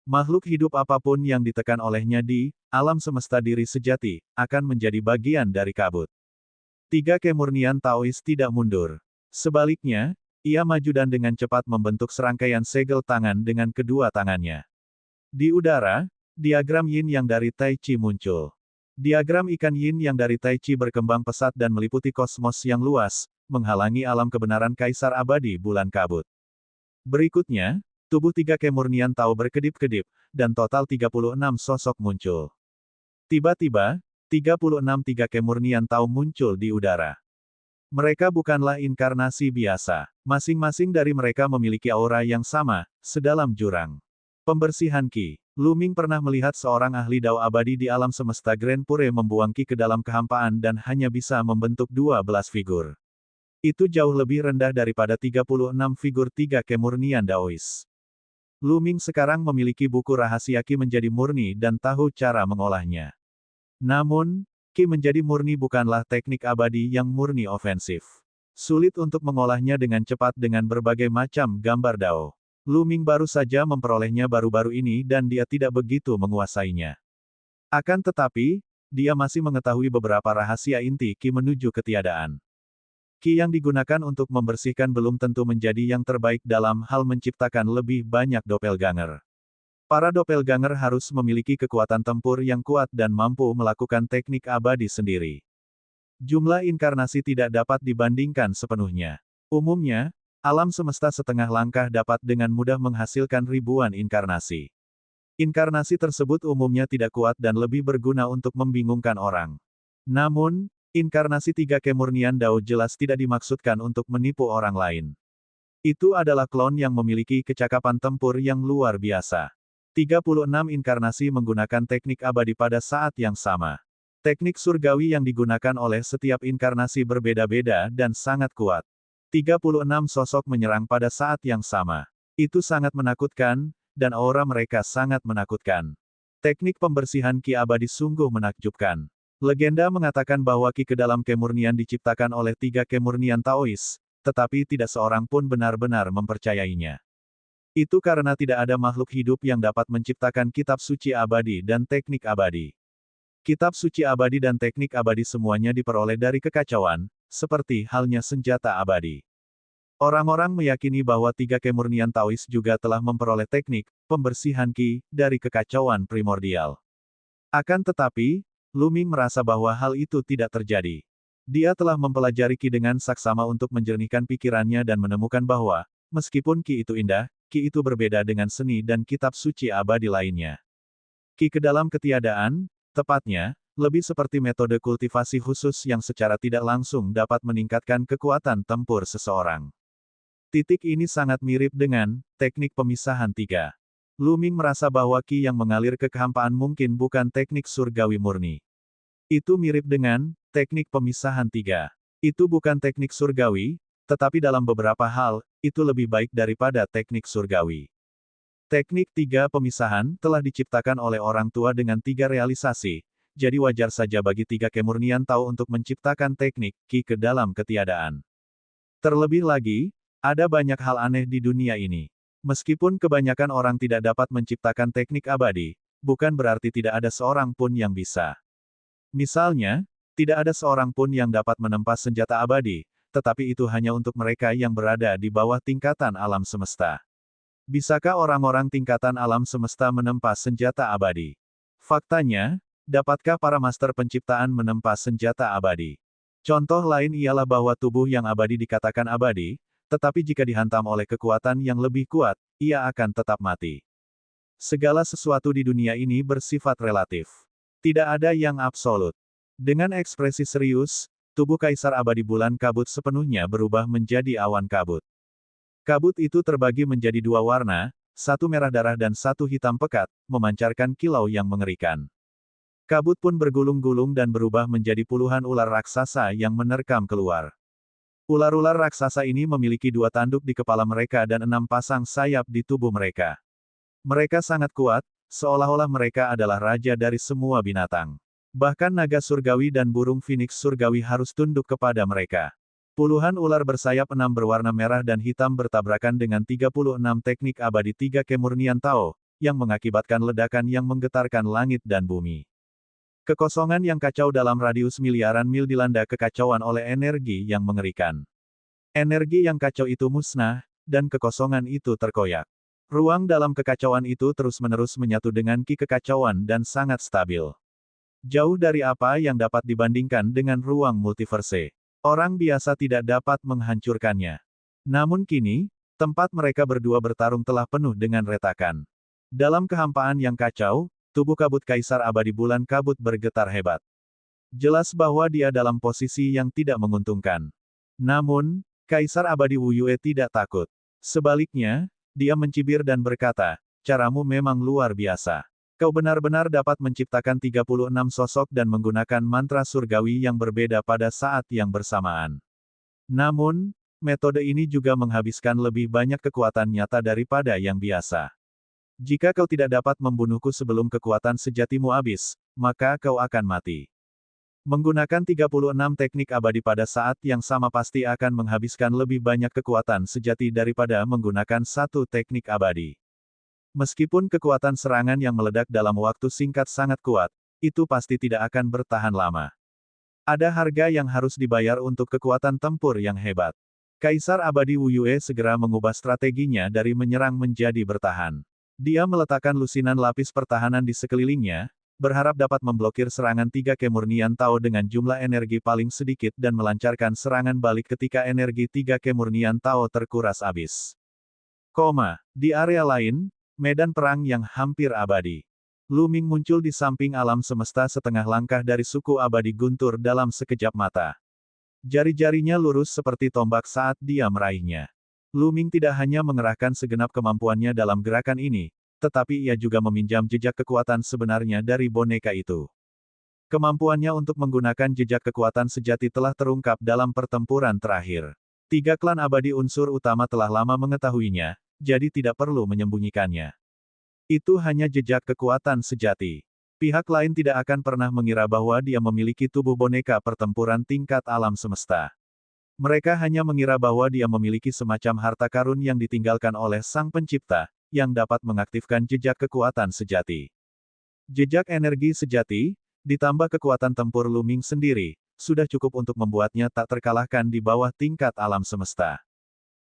Makhluk hidup apapun yang ditekan olehnya di alam semesta diri sejati, akan menjadi bagian dari kabut. 3 kemurnian Taois tidak mundur. Sebaliknya, ia maju dan dengan cepat membentuk serangkaian segel tangan dengan kedua tangannya. Di udara, diagram yin yang dari Tai Chi muncul. Diagram ikan yin yang dari Tai Chi berkembang pesat dan meliputi kosmos yang luas, menghalangi alam kebenaran Kaisar Abadi Bulan Kabut. Berikutnya, tubuh tiga kemurnian Tao berkedip-kedip, dan total 36 sosok muncul. Tiba-tiba, 36 tiga kemurnian Tao muncul di udara. Mereka bukanlah inkarnasi biasa. Masing-masing dari mereka memiliki aura yang sama, sedalam jurang. Pembersihan Ki. Lu Ming pernah melihat seorang ahli Dao abadi di alam semesta Grand Pure membuang Ki ke dalam kehampaan dan hanya bisa membentuk 12 figur. Itu jauh lebih rendah daripada 36 figur tiga kemurnian Daois. Lu Ming sekarang memiliki buku rahasia Ki menjadi murni dan tahu cara mengolahnya. Namun, Ki menjadi murni bukanlah teknik abadi yang murni ofensif. Sulit untuk mengolahnya dengan cepat dengan berbagai macam gambar Dao. Lu Ming baru saja memperolehnya baru-baru ini dan dia tidak begitu menguasainya. Akan tetapi, dia masih mengetahui beberapa rahasia inti Ki menuju ketiadaan. Ki yang digunakan untuk membersihkan belum tentu menjadi yang terbaik dalam hal menciptakan lebih banyak doppelganger. Para doppelganger harus memiliki kekuatan tempur yang kuat dan mampu melakukan teknik abadi sendiri. Jumlah inkarnasi tidak dapat dibandingkan sepenuhnya. Umumnya, alam semesta setengah langkah dapat dengan mudah menghasilkan ribuan inkarnasi. Inkarnasi tersebut umumnya tidak kuat dan lebih berguna untuk membingungkan orang. Namun, inkarnasi tiga kemurnian Dao jelas tidak dimaksudkan untuk menipu orang lain. Itu adalah klon yang memiliki kecakapan tempur yang luar biasa. 36 inkarnasi menggunakan teknik abadi pada saat yang sama. Teknik surgawi yang digunakan oleh setiap inkarnasi berbeda-beda dan sangat kuat. 36 sosok menyerang pada saat yang sama. Itu sangat menakutkan, dan aura mereka sangat menakutkan. Teknik pembersihan Ki abadi sungguh menakjubkan. Legenda mengatakan bahwa Ki ke dalam kemurnian diciptakan oleh tiga kemurnian Taois, tetapi tidak seorang pun benar-benar mempercayainya. Itu karena tidak ada makhluk hidup yang dapat menciptakan kitab suci abadi dan teknik abadi. Kitab suci abadi dan teknik abadi semuanya diperoleh dari kekacauan, seperti halnya senjata abadi. Orang-orang meyakini bahwa tiga kemurnian Taois juga telah memperoleh teknik pembersihan Ki dari kekacauan primordial. Akan tetapi, Lu Ming merasa bahwa hal itu tidak terjadi. Dia telah mempelajari Ki dengan saksama untuk menjernihkan pikirannya dan menemukan bahwa, meskipun Ki itu indah, Ki itu berbeda dengan seni dan kitab suci abadi lainnya. Ki ke dalam ketiadaan, tepatnya, lebih seperti metode kultivasi khusus yang secara tidak langsung dapat meningkatkan kekuatan tempur seseorang. Titik ini sangat mirip dengan teknik pemisahan tiga. Lu Ming merasa bahwa Ki yang mengalir ke kehampaan mungkin bukan teknik surgawi murni. Itu mirip dengan teknik pemisahan tiga. Itu bukan teknik surgawi, tetapi dalam beberapa hal, itu lebih baik daripada teknik surgawi. Teknik tiga pemisahan telah diciptakan oleh orang tua dengan tiga realisasi, jadi wajar saja bagi tiga kemurnian Tao untuk menciptakan teknik Ki ke dalam ketiadaan. Terlebih lagi, ada banyak hal aneh di dunia ini. Meskipun kebanyakan orang tidak dapat menciptakan teknik abadi, bukan berarti tidak ada seorang pun yang bisa. Misalnya, tidak ada seorang pun yang dapat menempas senjata abadi, tetapi itu hanya untuk mereka yang berada di bawah tingkatan alam semesta. Bisakah orang-orang tingkatan alam semesta menempas senjata abadi? Faktanya, dapatkah para master penciptaan menempas senjata abadi? Contoh lain ialah bahwa tubuh yang abadi dikatakan abadi, tetapi jika dihantam oleh kekuatan yang lebih kuat, ia akan tetap mati. Segala sesuatu di dunia ini bersifat relatif. Tidak ada yang absolut. Dengan ekspresi serius, tubuh Kaisar Abadi Bulan Kabut sepenuhnya berubah menjadi awan kabut. Kabut itu terbagi menjadi dua warna, satu merah darah dan satu hitam pekat, memancarkan kilau yang mengerikan. Kabut pun bergulung-gulung dan berubah menjadi puluhan ular raksasa yang menerkam keluar. Ular-ular raksasa ini memiliki dua tanduk di kepala mereka dan 6 pasang sayap di tubuh mereka. Mereka sangat kuat, seolah-olah mereka adalah raja dari semua binatang. Bahkan naga surgawi dan burung phoenix surgawi harus tunduk kepada mereka. Puluhan ular bersayap 6 berwarna merah dan hitam bertabrakan dengan 36 teknik abadi tiga kemurnian Tao, yang mengakibatkan ledakan yang menggetarkan langit dan bumi. Kekosongan yang kacau dalam radius miliaran mil dilanda kekacauan oleh energi yang mengerikan. Energi yang kacau itu musnah, dan kekosongan itu terkoyak. Ruang dalam kekacauan itu terus-menerus menyatu dengan Ki kekacauan dan sangat stabil. Jauh dari apa yang dapat dibandingkan dengan ruang multiverse. Orang biasa tidak dapat menghancurkannya. Namun kini, tempat mereka berdua bertarung telah penuh dengan retakan. Dalam kehampaan yang kacau, tubuh kabut Kaisar Abadi Bulan Kabut bergetar hebat. Jelas bahwa dia dalam posisi yang tidak menguntungkan. Namun, Kaisar Abadi Wu Yue tidak takut. Sebaliknya, dia mencibir dan berkata, "Caramu memang luar biasa. Kau benar-benar dapat menciptakan 36 sosok dan menggunakan mantra surgawi yang berbeda pada saat yang bersamaan. Namun, metode ini juga menghabiskan lebih banyak kekuatan nyata daripada yang biasa. Jika kau tidak dapat membunuhku sebelum kekuatan sejatimu habis, maka kau akan mati." Menggunakan 36 teknik abadi pada saat yang sama pasti akan menghabiskan lebih banyak kekuatan sejati daripada menggunakan satu teknik abadi. Meskipun kekuatan serangan yang meledak dalam waktu singkat sangat kuat, itu pasti tidak akan bertahan lama. Ada harga yang harus dibayar untuk kekuatan tempur yang hebat. Kaisar Abadi Wu Yue segera mengubah strateginya dari menyerang menjadi bertahan. Dia meletakkan lusinan lapis pertahanan di sekelilingnya, berharap dapat memblokir serangan 3 kemurnian Tao dengan jumlah energi paling sedikit dan melancarkan serangan balik ketika energi 3 kemurnian Tao terkuras habis. Di area lain, medan perang yang hampir abadi. Lu Ming muncul di samping alam semesta setengah langkah dari suku abadi guntur dalam sekejap mata. Jari-jarinya lurus seperti tombak saat dia meraihnya. Lu Ming tidak hanya mengerahkan segenap kemampuannya dalam gerakan ini, tetapi ia juga meminjam jejak kekuatan sebenarnya dari boneka itu. Kemampuannya untuk menggunakan jejak kekuatan sejati telah terungkap dalam pertempuran terakhir. 3 klan abadi unsur utama telah lama mengetahuinya, jadi tidak perlu menyembunyikannya. Itu hanya jejak kekuatan sejati. Pihak lain tidak akan pernah mengira bahwa dia memiliki tubuh boneka pertempuran tingkat alam semesta. Mereka hanya mengira bahwa dia memiliki semacam harta karun yang ditinggalkan oleh Sang Pencipta, yang dapat mengaktifkan jejak kekuatan sejati. Jejak energi sejati, ditambah kekuatan tempur Lu Ming sendiri, sudah cukup untuk membuatnya tak terkalahkan di bawah tingkat alam semesta.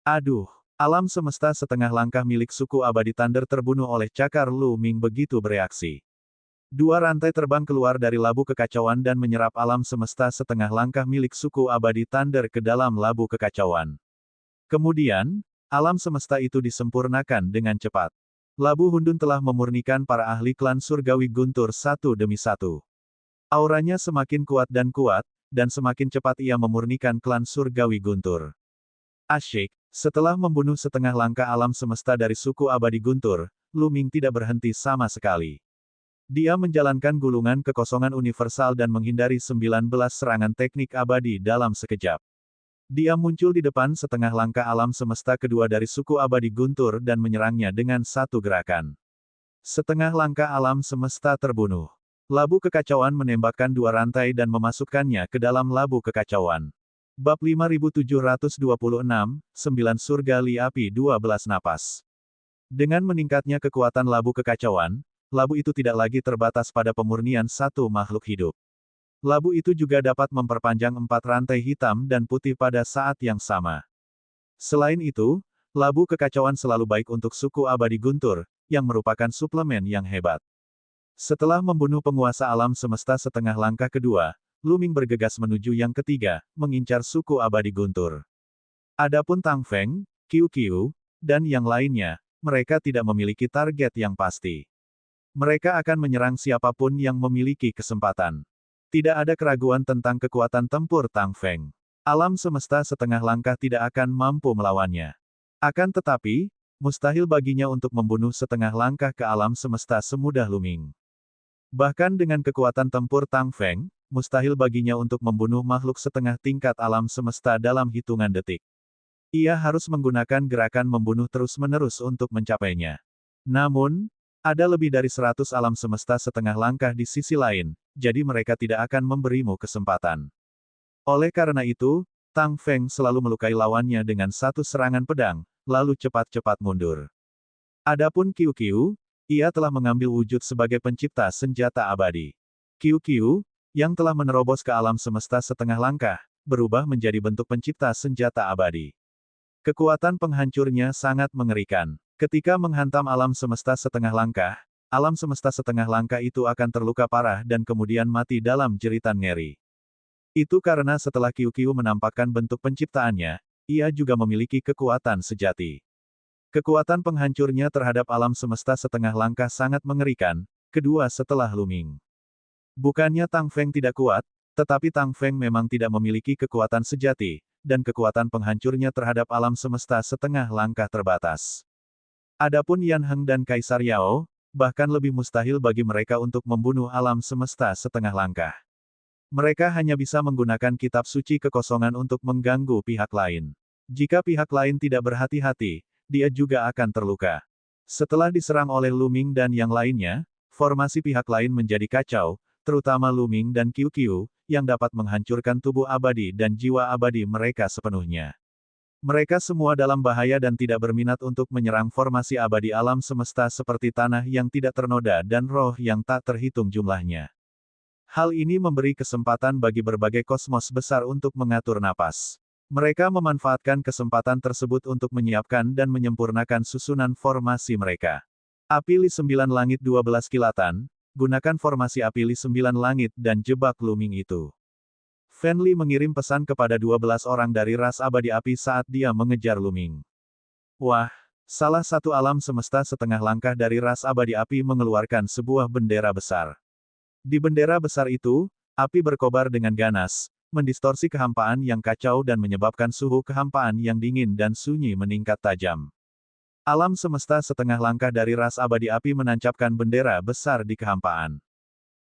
Aduh! Alam semesta setengah langkah milik suku abadi Thunder terbunuh oleh cakar Lu Ming begitu bereaksi. 2 rantai terbang keluar dari labu kekacauan dan menyerap alam semesta setengah langkah milik suku abadi Thunder ke dalam labu kekacauan. Kemudian, alam semesta itu disempurnakan dengan cepat. Labu Hundun telah memurnikan para ahli klan surgawi guntur satu demi satu. Auranya semakin kuat, dan semakin cepat ia memurnikan klan surgawi guntur. Asyik, setelah membunuh setengah langkah alam semesta dari suku abadi guntur, Lu Ming tidak berhenti sama sekali. Dia menjalankan gulungan kekosongan universal dan menghindari 19 serangan teknik abadi dalam sekejap. Dia muncul di depan setengah langkah alam semesta kedua dari suku abadi guntur dan menyerangnya dengan satu gerakan. Setengah langkah alam semesta terbunuh. Labu kekacauan menembakkan 2 rantai dan memasukkannya ke dalam labu kekacauan. Bab 5726, 9 Surga Li Api 12 Napas. Dengan meningkatnya kekuatan labu kekacauan, labu itu tidak lagi terbatas pada pemurnian satu makhluk hidup. Labu itu juga dapat memperpanjang 4 rantai hitam dan putih pada saat yang sama. Selain itu, labu kekacauan selalu baik untuk suku abadi guntur, yang merupakan suplemen yang hebat. Setelah membunuh penguasa alam semesta setengah langkah kedua, Lu Ming bergegas menuju yang ketiga, mengincar suku abadi guntur. Adapun Tang Feng, Qiu Qiu, dan yang lainnya, mereka tidak memiliki target yang pasti. Mereka akan menyerang siapapun yang memiliki kesempatan. Tidak ada keraguan tentang kekuatan tempur Tang Feng. Alam semesta setengah langkah tidak akan mampu melawannya. Akan tetapi, mustahil baginya untuk membunuh setengah langkah ke alam semesta semudah Lu Ming. Bahkan dengan kekuatan tempur Tang Feng, mustahil baginya untuk membunuh makhluk setengah tingkat alam semesta dalam hitungan detik. Ia harus menggunakan gerakan membunuh terus-menerus untuk mencapainya. Namun, ada lebih dari 100 alam semesta setengah langkah di sisi lain, jadi mereka tidak akan memberimu kesempatan. Oleh karena itu, Tang Feng selalu melukai lawannya dengan satu serangan pedang, lalu cepat-cepat mundur. Adapun Qiu Qiu, ia telah mengambil wujud sebagai pencipta senjata abadi. Qiu Qiu, yang telah menerobos ke alam semesta setengah langkah, berubah menjadi bentuk pencipta senjata abadi. Kekuatan penghancurnya sangat mengerikan. Ketika menghantam alam semesta setengah langkah, alam semesta setengah langkah itu akan terluka parah dan kemudian mati dalam jeritan ngeri. Itu karena setelah Qiu menampakkan bentuk penciptaannya, ia juga memiliki kekuatan sejati. Kekuatan penghancurnya terhadap alam semesta setengah langkah sangat mengerikan, kedua setelah Luming. Bukannya Tang Feng tidak kuat, tetapi Tang Feng memang tidak memiliki kekuatan sejati, dan kekuatan penghancurnya terhadap alam semesta setengah langkah terbatas. Adapun Yan Heng dan Kaisar Yao, bahkan lebih mustahil bagi mereka untuk membunuh alam semesta setengah langkah. Mereka hanya bisa menggunakan kitab suci kekosongan untuk mengganggu pihak lain. Jika pihak lain tidak berhati-hati, dia juga akan terluka. Setelah diserang oleh Luming dan yang lainnya, formasi pihak lain menjadi kacau, terutama Luming dan Qiu, yang dapat menghancurkan tubuh abadi dan jiwa abadi mereka sepenuhnya. Mereka semua dalam bahaya dan tidak berminat untuk menyerang formasi abadi alam semesta seperti tanah yang tidak ternoda dan roh yang tak terhitung jumlahnya. Hal ini memberi kesempatan bagi berbagai kosmos besar untuk mengatur napas. Mereka memanfaatkan kesempatan tersebut untuk menyiapkan dan menyempurnakan susunan formasi mereka. Api Li 9 Langit 12 Kilatan, gunakan formasi Api Li 9 Langit dan jebak Luming itu. Fan Li mengirim pesan kepada 12 orang dari ras abadi api saat dia mengejar Luming. Wah, salah satu alam semesta setengah langkah dari ras abadi api mengeluarkan sebuah bendera besar. Di bendera besar itu, api berkobar dengan ganas, mendistorsi kehampaan yang kacau dan menyebabkan suhu kehampaan yang dingin dan sunyi meningkat tajam. Alam semesta setengah langkah dari ras abadi api menancapkan bendera besar di kehampaan.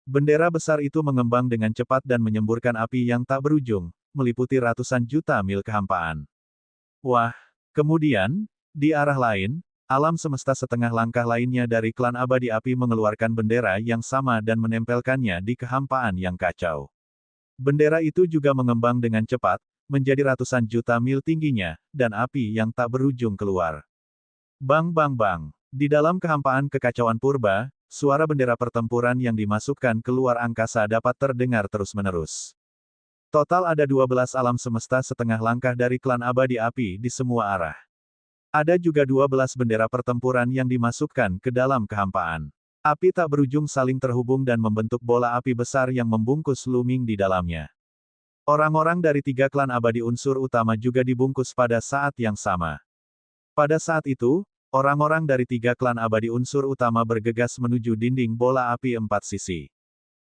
Bendera besar itu mengembang dengan cepat dan menyemburkan api yang tak berujung, meliputi ratusan juta mil kehampaan. Wah! Kemudian, di arah lain, alam semesta setengah langkah lainnya dari klan abadi api mengeluarkan bendera yang sama dan menempelkannya di kehampaan yang kacau. Bendera itu juga mengembang dengan cepat, menjadi ratusan juta mil tingginya, dan api yang tak berujung keluar. Bang bang bang. Di dalam kehampaan kekacauan purba, suara bendera pertempuran yang dimasukkan keluar angkasa dapat terdengar terus-menerus. Total ada 12 alam semesta setengah langkah dari klan abadi api di semua arah. Ada juga 12 bendera pertempuran yang dimasukkan ke dalam kehampaan. Api tak berujung saling terhubung dan membentuk bola api besar yang membungkus Luming di dalamnya. Orang-orang dari 3 klan abadi unsur utama juga dibungkus pada saat yang sama. Pada saat itu, orang-orang dari 3 klan abadi unsur utama bergegas menuju dinding bola api 4 sisi.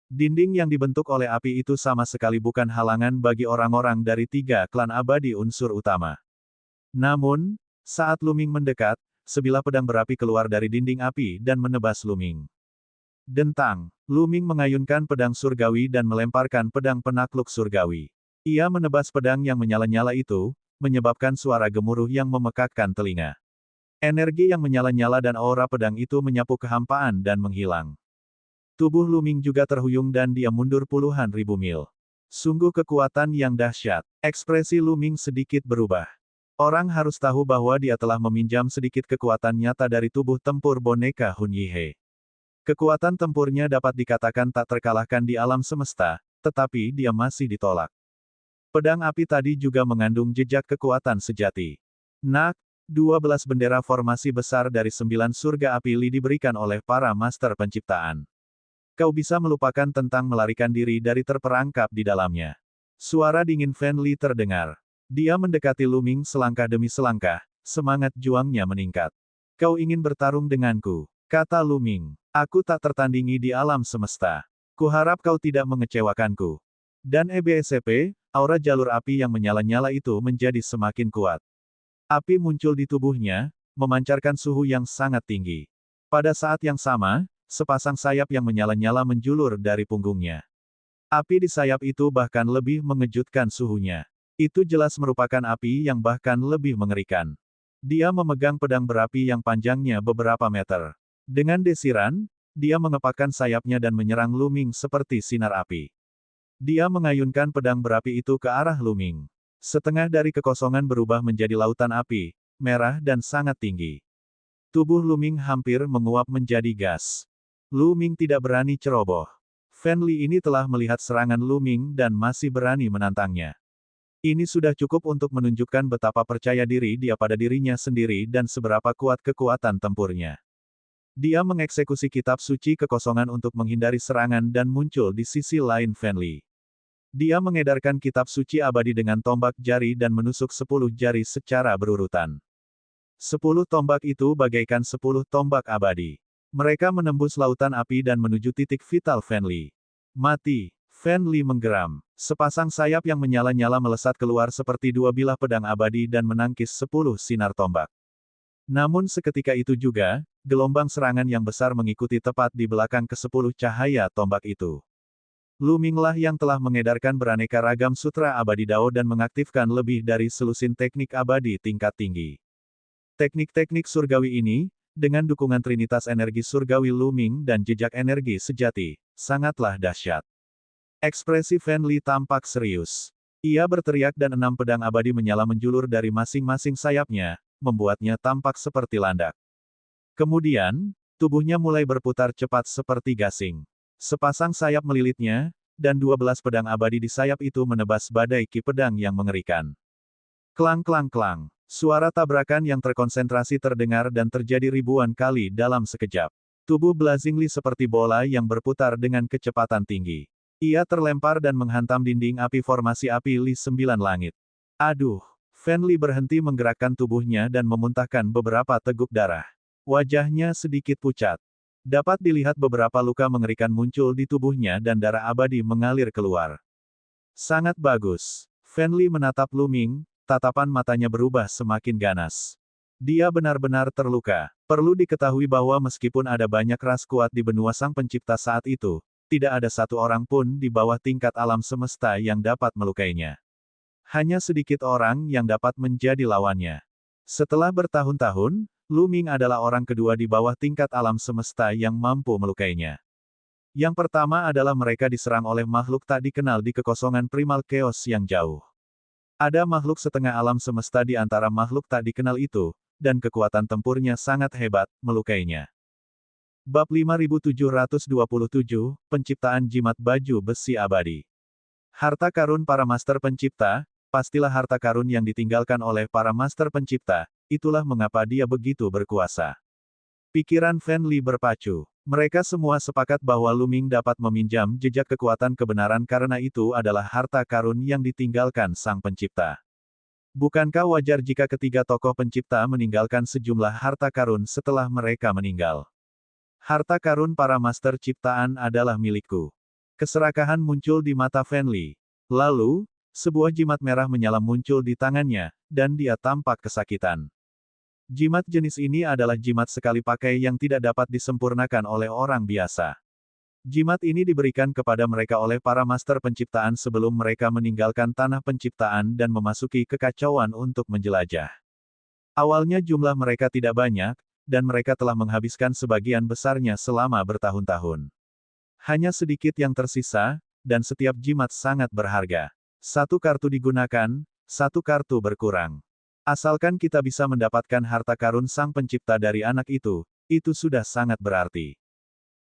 Dinding yang dibentuk oleh api itu sama sekali bukan halangan bagi orang-orang dari 3 klan abadi unsur utama. Namun, saat Luming mendekat, sebilah pedang berapi keluar dari dinding api dan menebas Luming. Dentang, Luming mengayunkan pedang surgawi dan melemparkan pedang penakluk surgawi. Ia menebas pedang yang menyala-nyala itu, menyebabkan suara gemuruh yang memekakkan telinga. Energi yang menyala-nyala dan aura pedang itu menyapu kehampaan dan menghilang. Tubuh Luming juga terhuyung dan dia mundur puluhan ribu mil. Sungguh kekuatan yang dahsyat. Ekspresi Luming sedikit berubah. Orang harus tahu bahwa dia telah meminjam sedikit kekuatan nyata dari tubuh tempur boneka Hun Yihe. Kekuatan tempurnya dapat dikatakan tak terkalahkan di alam semesta, tetapi dia masih ditolak. Pedang api tadi juga mengandung jejak kekuatan sejati. Nak, 12 bendera formasi besar dari 9 surga api Li diberikan oleh para master penciptaan. Kau bisa melupakan tentang melarikan diri dari terperangkap di dalamnya. Suara dingin Fan Li terdengar. Dia mendekati Luming selangkah demi selangkah, semangat juangnya meningkat. Kau ingin bertarung denganku, kata Luming. Aku tak tertandingi di alam semesta. Kuharap kau tidak mengecewakanku. Dan EBSCP, aura jalur api yang menyala-nyala itu menjadi semakin kuat. Api muncul di tubuhnya, memancarkan suhu yang sangat tinggi. Pada saat yang sama, sepasang sayap yang menyala-nyala menjulur dari punggungnya. Api di sayap itu bahkan lebih mengejutkan suhunya. Itu jelas merupakan api yang bahkan lebih mengerikan. Dia memegang pedang berapi yang panjangnya beberapa meter. Dengan desiran, dia mengepakkan sayapnya dan menyerang Luming seperti sinar api. Dia mengayunkan pedang berapi itu ke arah Luming. Setengah dari kekosongan berubah menjadi lautan api, merah dan sangat tinggi. Tubuh Luming hampir menguap menjadi gas. Luming tidak berani ceroboh. Fan Li ini telah melihat serangan Luming dan masih berani menantangnya. Ini sudah cukup untuk menunjukkan betapa percaya diri dia pada dirinya sendiri dan seberapa kuat kekuatan tempurnya. Dia mengeksekusi kitab suci kekosongan untuk menghindari serangan dan muncul di sisi lain Fan Li. Dia mengedarkan kitab suci abadi dengan tombak jari dan menusuk 10 jari secara berurutan. 10 tombak itu bagaikan 10 tombak abadi. Mereka menembus lautan api dan menuju titik vital Fan Li. Mati. Fan Li menggeram. Sepasang sayap yang menyala-nyala melesat keluar seperti dua bilah pedang abadi dan menangkis 10 sinar tombak. Namun seketika itu juga, gelombang serangan yang besar mengikuti tepat di belakang ke-10 cahaya tombak itu. Lu Minglah yang telah mengedarkan beraneka ragam sutra abadi Dao dan mengaktifkan lebih dari selusin teknik abadi tingkat tinggi. Teknik-teknik surgawi ini, dengan dukungan trinitas energi surgawi Lu Ming dan jejak energi sejati, sangatlah dahsyat. Ekspresi Fan Li tampak serius. Ia berteriak dan 6 pedang abadi menyala menjulur dari masing-masing sayapnya, membuatnya tampak seperti landak. Kemudian, tubuhnya mulai berputar cepat seperti gasing. Sepasang sayap melilitnya, dan 12 pedang abadi di sayap itu menebas badai ki pedang yang mengerikan. Klang-klang-klang. Suara tabrakan yang terkonsentrasi terdengar dan terjadi ribuan kali dalam sekejap. Tubuh Blazingli seperti bola yang berputar dengan kecepatan tinggi. Ia terlempar dan menghantam dinding api formasi api Li 9 langit. Aduh! Fan Li berhenti menggerakkan tubuhnya dan memuntahkan beberapa teguk darah. Wajahnya sedikit pucat. Dapat dilihat beberapa luka mengerikan muncul di tubuhnya dan darah abadi mengalir keluar. Sangat bagus. Fan Li menatap Lu Ming, tatapan matanya berubah semakin ganas. Dia benar-benar terluka. Perlu diketahui bahwa meskipun ada banyak ras kuat di benua Sang Pencipta saat itu, tidak ada satu orang pun di bawah tingkat alam semesta yang dapat melukainya. Hanya sedikit orang yang dapat menjadi lawannya. Setelah bertahun-tahun, Lu Ming adalah orang kedua di bawah tingkat alam semesta yang mampu melukainya. Yang pertama adalah mereka diserang oleh makhluk tak dikenal di kekosongan primal chaos yang jauh. Ada makhluk setengah alam semesta di antara makhluk tak dikenal itu, dan kekuatan tempurnya sangat hebat, melukainya. Bab 5727, Penciptaan Jimat Baju Besi Abadi. Harta karun para master pencipta, pastilah harta karun yang ditinggalkan oleh para master pencipta, itulah mengapa dia begitu berkuasa. Pikiran Fan Li berpacu. Mereka semua sepakat bahwa Lu Ming dapat meminjam jejak kekuatan kebenaran karena itu adalah harta karun yang ditinggalkan Sang Pencipta. Bukankah wajar jika ketiga tokoh pencipta meninggalkan sejumlah harta karun setelah mereka meninggal? Harta karun para master ciptaan adalah milikku. Keserakahan muncul di mata Fan Li. Lalu, sebuah jimat merah menyala muncul di tangannya, dan dia tampak kesakitan. Jimat jenis ini adalah jimat sekali pakai yang tidak dapat disempurnakan oleh orang biasa. Jimat ini diberikan kepada mereka oleh para master penciptaan sebelum mereka meninggalkan tanah penciptaan dan memasuki kekacauan untuk menjelajah. Awalnya jumlah mereka tidak banyak, dan mereka telah menghabiskan sebagian besarnya selama bertahun-tahun. Hanya sedikit yang tersisa, dan setiap jimat sangat berharga. Satu kartu digunakan, satu kartu berkurang. Asalkan kita bisa mendapatkan harta karun Sang Pencipta dari anak itu sudah sangat berarti.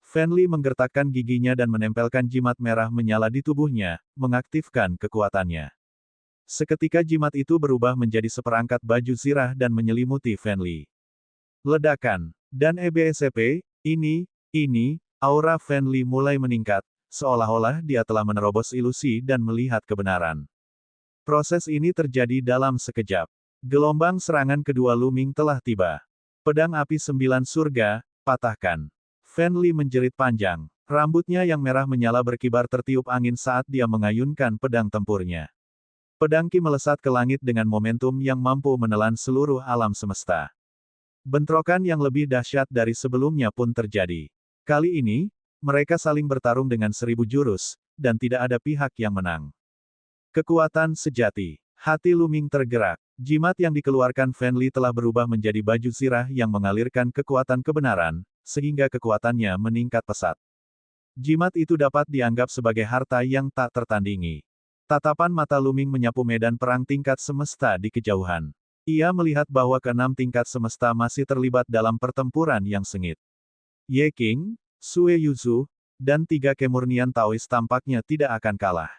Fan Li menggertakkan giginya dan menempelkan jimat merah menyala di tubuhnya, mengaktifkan kekuatannya. Seketika jimat itu berubah menjadi seperangkat baju zirah dan menyelimuti Fan Li. Ledakan. Dan EBSP, ini, aura Fan Li mulai meningkat, seolah-olah dia telah menerobos ilusi dan melihat kebenaran. Proses ini terjadi dalam sekejap. Gelombang serangan kedua Lu Ming telah tiba. Pedang api 9 surga, patahkan. Fan Li menjerit panjang. Rambutnya yang merah menyala berkibar tertiup angin saat dia mengayunkan pedang tempurnya. Pedang ki melesat ke langit dengan momentum yang mampu menelan seluruh alam semesta. Bentrokan yang lebih dahsyat dari sebelumnya pun terjadi. Kali ini, mereka saling bertarung dengan 1000 jurus, dan tidak ada pihak yang menang. Kekuatan sejati. Hati Lu Ming tergerak. Jimat yang dikeluarkan Fan Li telah berubah menjadi baju zirah yang mengalirkan kekuatan kebenaran, sehingga kekuatannya meningkat pesat. Jimat itu dapat dianggap sebagai harta yang tak tertandingi. Tatapan mata Lu Ming menyapu medan perang tingkat semesta di kejauhan. Ia melihat bahwa ke-6 tingkat semesta masih terlibat dalam pertempuran yang sengit. Ye Qing, Sue Yuzu, dan 3 kemurnian Taois tampaknya tidak akan kalah.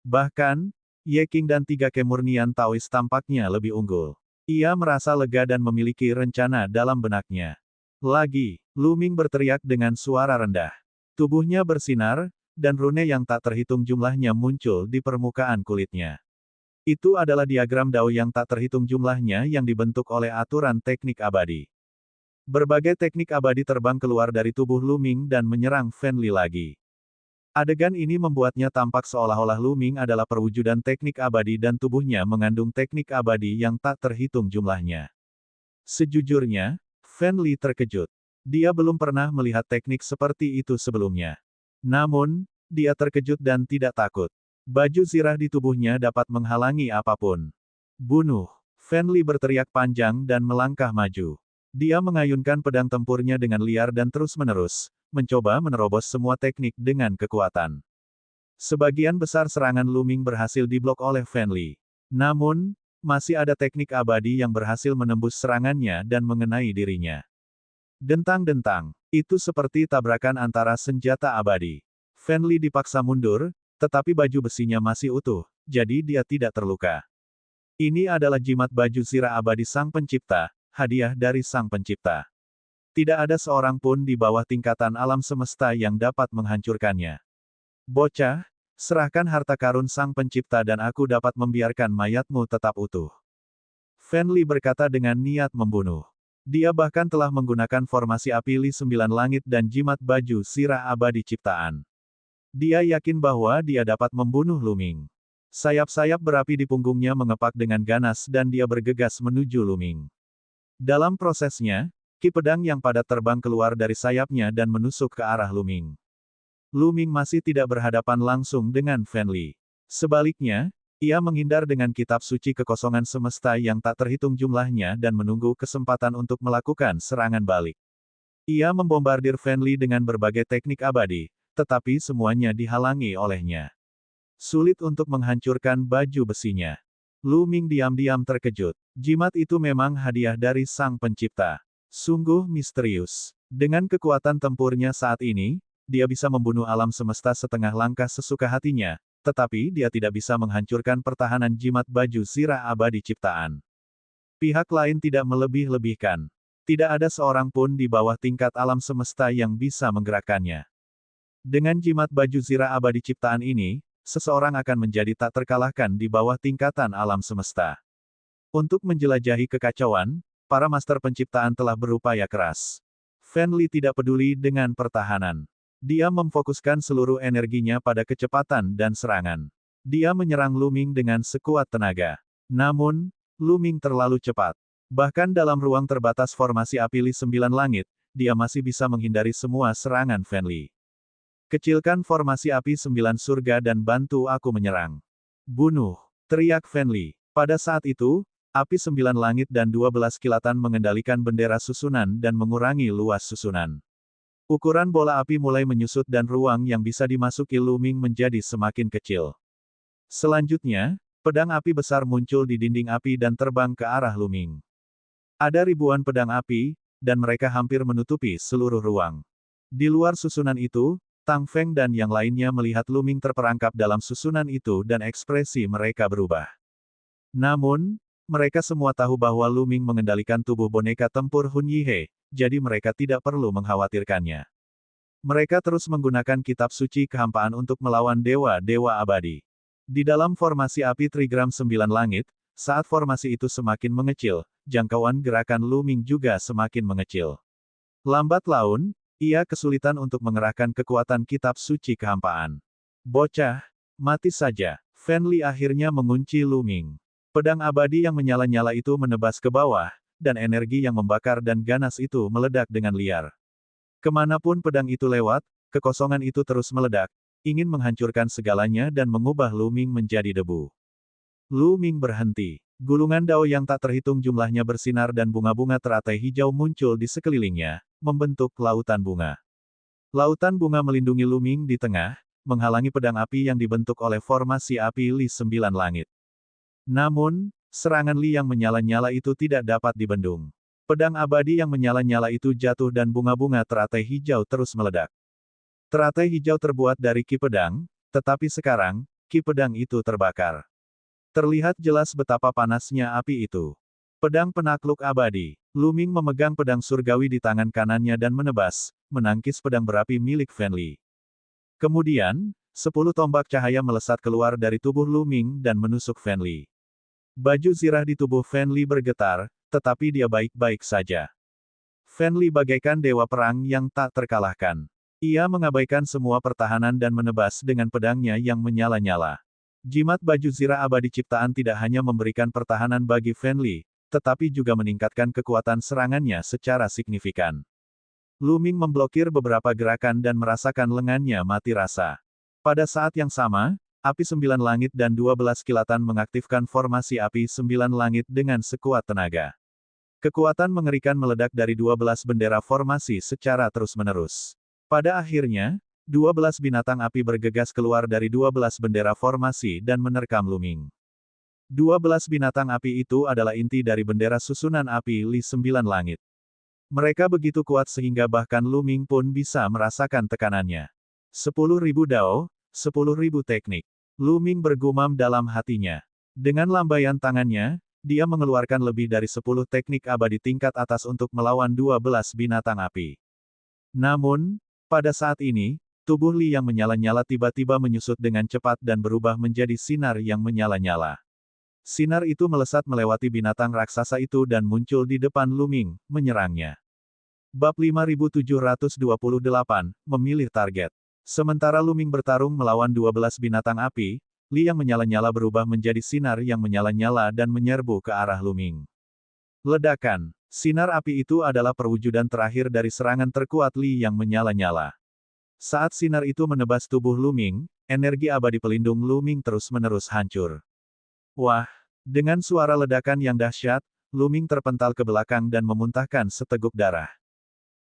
Bahkan, Ye Qing dan 3 kemurnian Taois tampaknya lebih unggul. Ia merasa lega dan memiliki rencana dalam benaknya. Lagi, Lu Ming berteriak dengan suara rendah. Tubuhnya bersinar, dan rune yang tak terhitung jumlahnya muncul di permukaan kulitnya. Itu adalah diagram Dao yang tak terhitung jumlahnya yang dibentuk oleh aturan teknik abadi. Berbagai teknik abadi terbang keluar dari tubuh Lu Ming dan menyerang Fan Li lagi. Adegan ini membuatnya tampak seolah-olah Lu Ming adalah perwujudan teknik abadi dan tubuhnya mengandung teknik abadi yang tak terhitung jumlahnya. Sejujurnya, Fan Li terkejut. Dia belum pernah melihat teknik seperti itu sebelumnya. Namun, dia terkejut dan tidak takut. Baju zirah di tubuhnya dapat menghalangi apapun. Bunuh! Fan Li berteriak panjang dan melangkah maju. Dia mengayunkan pedang tempurnya dengan liar dan terus-menerus, mencoba menerobos semua teknik dengan kekuatan. Sebagian besar serangan Lu Ming berhasil diblok oleh Fan Li. Namun, masih ada teknik abadi yang berhasil menembus serangannya dan mengenai dirinya. Dentang-dentang, itu seperti tabrakan antara senjata abadi. Fan Li dipaksa mundur, tetapi baju besinya masih utuh, jadi dia tidak terluka. Ini adalah jimat baju zirah abadi Sang Pencipta, hadiah dari Sang Pencipta. Tidak ada seorang pun di bawah tingkatan alam semesta yang dapat menghancurkannya. Bocah, serahkan harta karun Sang Pencipta dan aku dapat membiarkan mayatmu tetap utuh. Fan Li berkata dengan niat membunuh. Dia bahkan telah menggunakan formasi api Li 9 langit dan jimat baju zirah abadi ciptaan. Dia yakin bahwa dia dapat membunuh Lu Ming. Sayap-sayap berapi di punggungnya mengepak dengan ganas dan dia bergegas menuju Lu Ming. Dalam prosesnya, ki pedang yang padat terbang keluar dari sayapnya dan menusuk ke arah Lu Ming. Lu Ming masih tidak berhadapan langsung dengan Fan Li. Sebaliknya, ia menghindar dengan kitab suci kekosongan semesta yang tak terhitung jumlahnya dan menunggu kesempatan untuk melakukan serangan balik. Ia membombardir Fan Li dengan berbagai teknik abadi, tetapi semuanya dihalangi olehnya. Sulit untuk menghancurkan baju besinya. Lu Ming diam-diam terkejut. Jimat itu memang hadiah dari Sang Pencipta. Sungguh misterius. Dengan kekuatan tempurnya saat ini, dia bisa membunuh alam semesta setengah langkah sesuka hatinya, tetapi dia tidak bisa menghancurkan pertahanan jimat baju zirah abadi ciptaan. Pihak lain tidak melebih-lebihkan. Tidak ada seorang pun di bawah tingkat alam semesta yang bisa menggerakkannya. Dengan jimat baju zirah abadi ciptaan ini, seseorang akan menjadi tak terkalahkan di bawah tingkatan alam semesta. Untuk menjelajahi kekacauan, para master penciptaan telah berupaya keras. Fan Li tidak peduli dengan pertahanan. Dia memfokuskan seluruh energinya pada kecepatan dan serangan. Dia menyerang Lu Ming dengan sekuat tenaga. Namun, Lu Ming terlalu cepat. Bahkan dalam ruang terbatas formasi api Li 9 langit, dia masih bisa menghindari semua serangan Fan Li. Kecilkan formasi api 9 surga dan bantu aku menyerang. Bunuh! Teriak Fan Li. Pada saat itu, api 9 langit dan 12 kilatan mengendalikan bendera susunan dan mengurangi luas susunan. Ukuran bola api mulai menyusut dan ruang yang bisa dimasuki Lu Ming menjadi semakin kecil. Selanjutnya, pedang api besar muncul di dinding api dan terbang ke arah Lu Ming. Ada ribuan pedang api, dan mereka hampir menutupi seluruh ruang. Di luar susunan itu, Tang Feng dan yang lainnya melihat Lu Ming terperangkap dalam susunan itu dan ekspresi mereka berubah. Namun, mereka semua tahu bahwa Lu Ming mengendalikan tubuh boneka tempur Hun Yihe, jadi mereka tidak perlu mengkhawatirkannya. Mereka terus menggunakan kitab suci kehampaan untuk melawan dewa-dewa abadi. Di dalam formasi api Trigram 9 langit, saat formasi itu semakin mengecil, jangkauan gerakan Lu Ming juga semakin mengecil. Lambat laun, ia kesulitan untuk mengerahkan kekuatan kitab suci kehampaan. Bocah, mati saja. Fan Li akhirnya mengunci Lu Ming. Pedang abadi yang menyala-nyala itu menebas ke bawah, dan energi yang membakar dan ganas itu meledak dengan liar. Kemanapun pedang itu lewat, kekosongan itu terus meledak, ingin menghancurkan segalanya dan mengubah Lu Ming menjadi debu. Lu Ming berhenti. Gulungan Dao yang tak terhitung jumlahnya bersinar dan bunga-bunga teratai hijau muncul di sekelilingnya, membentuk lautan bunga. Lautan bunga melindungi Lu Ming di tengah, menghalangi pedang api yang dibentuk oleh formasi api Li 9 langit. Namun, serangan Li yang menyala-nyala itu tidak dapat dibendung. Pedang abadi yang menyala-nyala itu jatuh dan bunga-bunga teratai hijau terus meledak. Teratai hijau terbuat dari ki pedang, tetapi sekarang, ki pedang itu terbakar. Terlihat jelas betapa panasnya api itu. Pedang penakluk abadi. Lu Ming memegang pedang surgawi di tangan kanannya dan menebas, menangkis pedang berapi milik Fan Li. Kemudian, 10 tombak cahaya melesat keluar dari tubuh Lu Ming dan menusuk Fan Li. Baju zirah di tubuh Fan Li bergetar, tetapi dia baik-baik saja. Fan Li bagaikan dewa perang yang tak terkalahkan. Ia mengabaikan semua pertahanan dan menebas dengan pedangnya yang menyala-nyala. Jimat baju zirah abadi ciptaan tidak hanya memberikan pertahanan bagi Fan Li, tetapi juga meningkatkan kekuatan serangannya secara signifikan. Lu Ming memblokir beberapa gerakan dan merasakan lengannya mati rasa. Pada saat yang sama, api 9 langit dan 12 kilatan mengaktifkan formasi api 9 langit dengan sekuat tenaga. Kekuatan mengerikan meledak dari 12 bendera formasi secara terus-menerus. Pada akhirnya, 12 binatang api bergegas keluar dari 12 bendera formasi dan menerkam Lu Ming. 12 binatang api itu adalah inti dari bendera susunan api Li 9 langit. Mereka begitu kuat sehingga bahkan Lu Ming pun bisa merasakan tekanannya. 10.000 dao, 10.000 teknik. Lu Ming bergumam dalam hatinya. Dengan lambaian tangannya, dia mengeluarkan lebih dari 10 teknik abadi tingkat atas untuk melawan 12 binatang api. Namun, pada saat ini, tubuh Li yang menyala-nyala tiba-tiba menyusut dengan cepat dan berubah menjadi sinar yang menyala-nyala. Sinar itu melesat melewati binatang raksasa itu dan muncul di depan Lu Ming, menyerangnya. Bab 5728, memilih target. Sementara Lu Ming bertarung melawan 12 binatang api, Li yang menyala-nyala berubah menjadi sinar yang menyala-nyala dan menyerbu ke arah Lu Ming. Ledakan. Sinar api itu adalah perwujudan terakhir dari serangan terkuat Li yang menyala-nyala. Saat sinar itu menebas tubuh Lu Ming, energi abadi pelindung Lu Ming terus-menerus hancur. Wah! Dengan suara ledakan yang dahsyat, Lu Ming terpental ke belakang dan memuntahkan seteguk darah.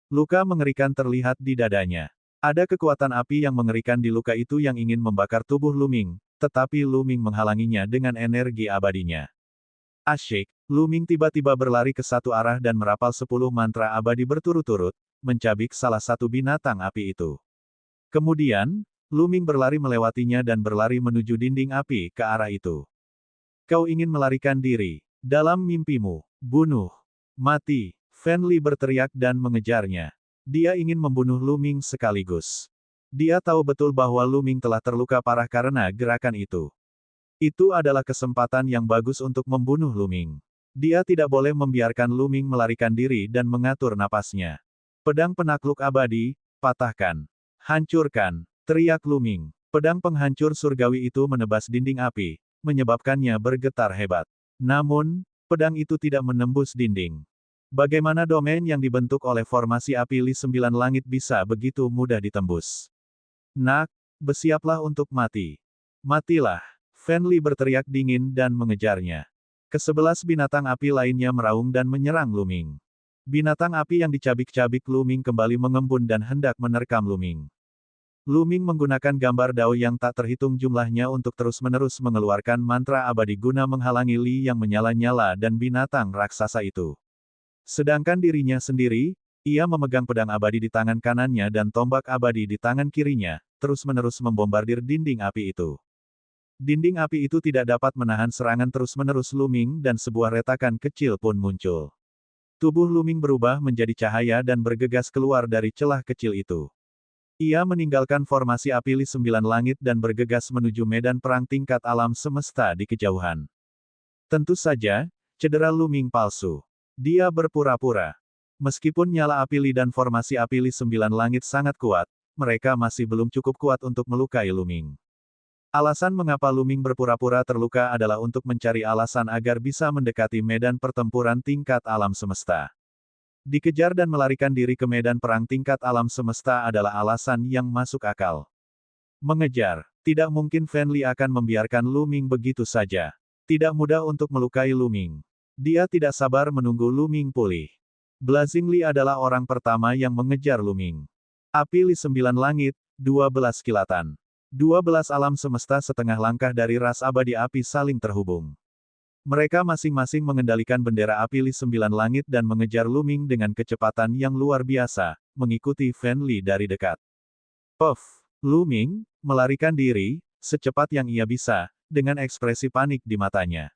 Luka mengerikan terlihat di dadanya. Ada kekuatan api yang mengerikan di luka itu yang ingin membakar tubuh Lu Ming, tetapi Lu Ming menghalanginya dengan energi abadinya. Asyik, Lu Ming tiba-tiba berlari ke satu arah dan merapal 10 mantra abadi berturut-turut, mencabik salah satu binatang api itu. Kemudian, Lu Ming berlari melewatinya dan berlari menuju dinding api ke arah itu. Kau ingin melarikan diri. Dalam mimpimu, bunuh. Mati. Fan Li berteriak dan mengejarnya. Dia ingin membunuh Lu Ming sekaligus. Dia tahu betul bahwa Lu Ming telah terluka parah karena gerakan itu. Itu adalah kesempatan yang bagus untuk membunuh Lu Ming. Dia tidak boleh membiarkan Lu Ming melarikan diri dan mengatur napasnya. Pedang penakluk abadi, patahkan. Hancurkan. Teriak Lu Ming. Pedang penghancur surgawi itu menebas dinding api, menyebabkannya bergetar hebat. Namun, pedang itu tidak menembus dinding. Bagaimana domain yang dibentuk oleh formasi api Li 9 langit bisa begitu mudah ditembus? Nak, bersiaplah untuk mati. Matilah. Fan Li berteriak dingin dan mengejarnya. Ke-11 binatang api lainnya meraung dan menyerang Lu Ming. Binatang api yang dicabik-cabik Lu Ming kembali mengembun dan hendak menerkam Lu Ming. Lu Ming menggunakan gambar dao yang tak terhitung jumlahnya untuk terus-menerus mengeluarkan mantra abadi guna menghalangi Li yang menyala-nyala dan binatang raksasa itu. Sedangkan dirinya sendiri, ia memegang pedang abadi di tangan kanannya dan tombak abadi di tangan kirinya, terus-menerus membombardir dinding api itu. Dinding api itu tidak dapat menahan serangan terus-menerus Lu Ming dan sebuah retakan kecil pun muncul. Tubuh Lu Ming berubah menjadi cahaya dan bergegas keluar dari celah kecil itu. Ia meninggalkan formasi api Li 9 langit dan bergegas menuju medan perang tingkat alam semesta di kejauhan. Tentu saja, cedera Lu Ming palsu. Dia berpura-pura. Meskipun nyala api Li dan formasi api Li 9 langit sangat kuat, mereka masih belum cukup kuat untuk melukai Lu Ming. Alasan mengapa Lu Ming berpura-pura terluka adalah untuk mencari alasan agar bisa mendekati medan pertempuran tingkat alam semesta. Dikejar dan melarikan diri ke medan perang tingkat alam semesta adalah alasan yang masuk akal. Mengejar. Tidak mungkin Fan Li akan membiarkan Lu Ming begitu saja. Tidak mudah untuk melukai Lu Ming. Dia tidak sabar menunggu Lu Ming pulih. Blazing Li adalah orang pertama yang mengejar Lu Ming. Api Li 9 langit, 12 kilatan. 12 alam semesta setengah langkah dari ras abadi api saling terhubung. Mereka masing-masing mengendalikan bendera api Li 9 langit dan mengejar Lu Ming dengan kecepatan yang luar biasa, mengikuti Fan Li dari dekat. Puff! Lu Ming melarikan diri, secepat yang ia bisa, dengan ekspresi panik di matanya.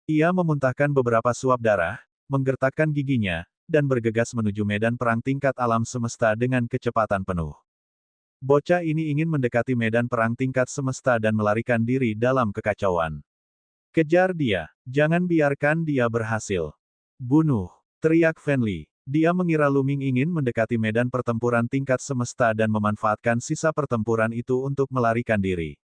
Ia memuntahkan beberapa suap darah, menggertakkan giginya, dan bergegas menuju medan perang tingkat alam semesta dengan kecepatan penuh. Bocah ini ingin mendekati medan perang tingkat semesta dan melarikan diri dalam kekacauan. Kejar dia, jangan biarkan dia berhasil. Bunuh, teriak Fenli. Dia mengira Luming ingin mendekati medan pertempuran tingkat semesta dan memanfaatkan sisa pertempuran itu untuk melarikan diri.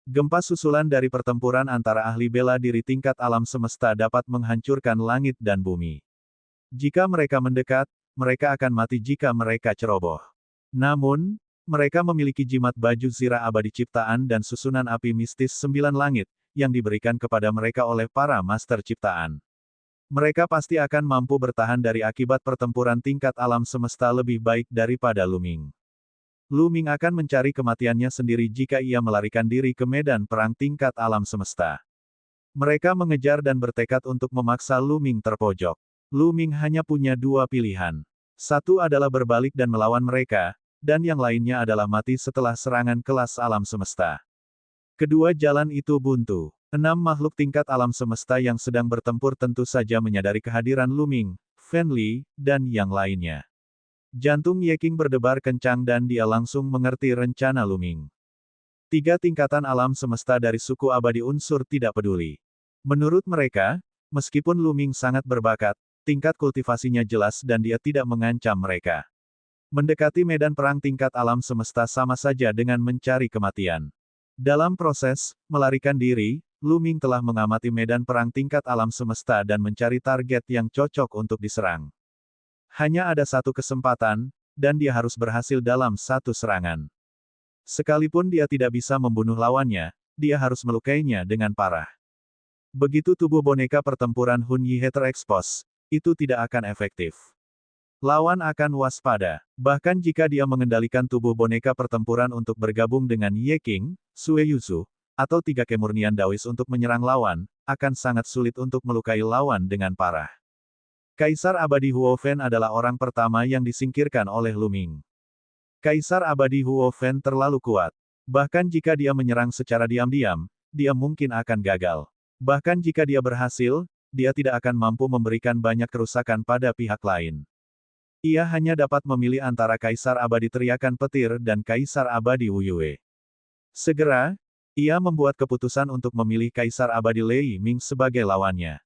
Gempa susulan dari pertempuran antara ahli bela diri tingkat alam semesta dapat menghancurkan langit dan bumi. Jika mereka mendekat, mereka akan mati jika mereka ceroboh. Namun, mereka memiliki jimat baju zirah abadi ciptaan dan susunan api mistis 9 langit, yang diberikan kepada mereka oleh para master ciptaan. Mereka pasti akan mampu bertahan dari akibat pertempuran tingkat alam semesta lebih baik daripada Luming. Luming akan mencari kematiannya sendiri jika ia melarikan diri ke medan perang tingkat alam semesta. Mereka mengejar dan bertekad untuk memaksa Luming terpojok. Luming hanya punya dua pilihan. Satu adalah berbalik dan melawan mereka, dan yang lainnya adalah mati setelah serangan kelas alam semesta. Kedua jalan itu buntu. 6 makhluk tingkat alam semesta yang sedang bertempur tentu saja menyadari kehadiran Luming, Fenli, dan yang lainnya. Jantung Yeking berdebar kencang dan dia langsung mengerti rencana Luming. 3 tingkatan alam semesta dari suku abadi unsur tidak peduli. Menurut mereka, meskipun Luming sangat berbakat, tingkat kultivasinya jelas dan dia tidak mengancam mereka. Mendekati medan perang tingkat alam semesta sama saja dengan mencari kematian. Dalam proses melarikan diri, Luming telah mengamati medan perang tingkat alam semesta dan mencari target yang cocok untuk diserang. Hanya ada satu kesempatan, dan dia harus berhasil dalam satu serangan. Sekalipun dia tidak bisa membunuh lawannya, dia harus melukainya dengan parah. Begitu tubuh boneka pertempuran Hun Yihe terekspos, itu tidak akan efektif. Lawan akan waspada. Bahkan jika dia mengendalikan tubuh boneka pertempuran untuk bergabung dengan Yeking, Sue Yuzu, atau 3 kemurnian Daois untuk menyerang lawan, akan sangat sulit untuk melukai lawan dengan parah. Kaisar Abadi Huo Fen adalah orang pertama yang disingkirkan oleh Luming. Kaisar Abadi Huo Fen terlalu kuat. Bahkan jika dia menyerang secara diam-diam, dia mungkin akan gagal. Bahkan jika dia berhasil, dia tidak akan mampu memberikan banyak kerusakan pada pihak lain. Ia hanya dapat memilih antara Kaisar Abadi Teriakan Petir dan Kaisar Abadi Wu Yue. Segera, ia membuat keputusan untuk memilih Kaisar Abadi Lei Ming sebagai lawannya.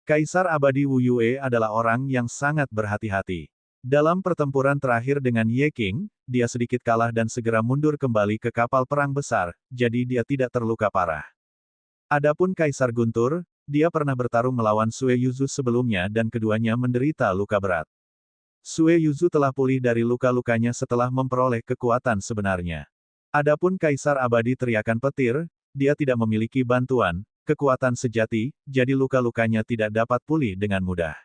Kaisar Abadi Wu Yue adalah orang yang sangat berhati-hati. Dalam pertempuran terakhir dengan Yeking, dia sedikit kalah dan segera mundur kembali ke kapal perang besar, jadi dia tidak terluka parah. Adapun Kaisar Guntur, dia pernah bertarung melawan Sue Yuzu sebelumnya dan keduanya menderita luka berat. Sue Yuzu telah pulih dari luka-lukanya setelah memperoleh kekuatan sebenarnya. Adapun Kaisar Abadi Teriakan Petir, dia tidak memiliki bantuan, kekuatan sejati, jadi luka-lukanya tidak dapat pulih dengan mudah.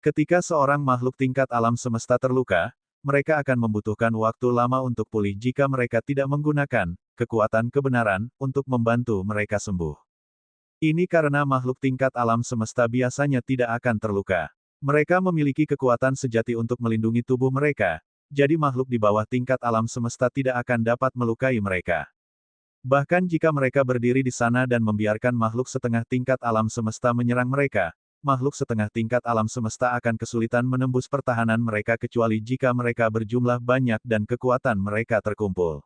Ketika seorang makhluk tingkat alam semesta terluka, mereka akan membutuhkan waktu lama untuk pulih jika mereka tidak menggunakan kekuatan kebenaran untuk membantu mereka sembuh. Ini karena makhluk tingkat alam semesta biasanya tidak akan terluka. Mereka memiliki kekuatan sejati untuk melindungi tubuh mereka, jadi makhluk di bawah tingkat alam semesta tidak akan dapat melukai mereka. Bahkan jika mereka berdiri di sana dan membiarkan makhluk setengah tingkat alam semesta menyerang mereka, makhluk setengah tingkat alam semesta akan kesulitan menembus pertahanan mereka kecuali jika mereka berjumlah banyak dan kekuatan mereka terkumpul.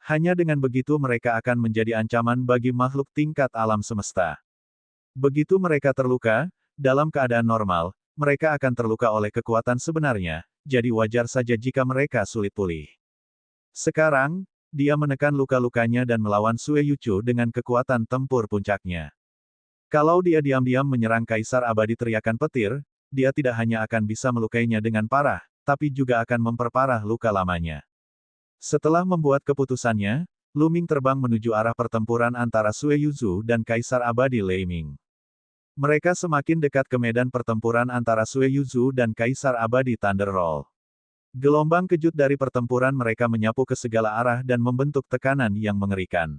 Hanya dengan begitu mereka akan menjadi ancaman bagi makhluk tingkat alam semesta. Begitu mereka terluka, dalam keadaan normal, mereka akan terluka oleh kekuatan sebenarnya, jadi wajar saja jika mereka sulit pulih. Sekarang, dia menekan luka-lukanya dan melawan Sue Yuchu dengan kekuatan tempur puncaknya. Kalau dia diam-diam menyerang Kaisar Abadi Teriakan Petir, dia tidak hanya akan bisa melukainya dengan parah, tapi juga akan memperparah luka lamanya. Setelah membuat keputusannya, Luming terbang menuju arah pertempuran antara Sue Yuzu dan Kaisar Abadi Lei Ming. Mereka semakin dekat ke medan pertempuran antara Sue Yuzu dan Kaisar Abadi Thunder Roll. Gelombang kejut dari pertempuran mereka menyapu ke segala arah dan membentuk tekanan yang mengerikan.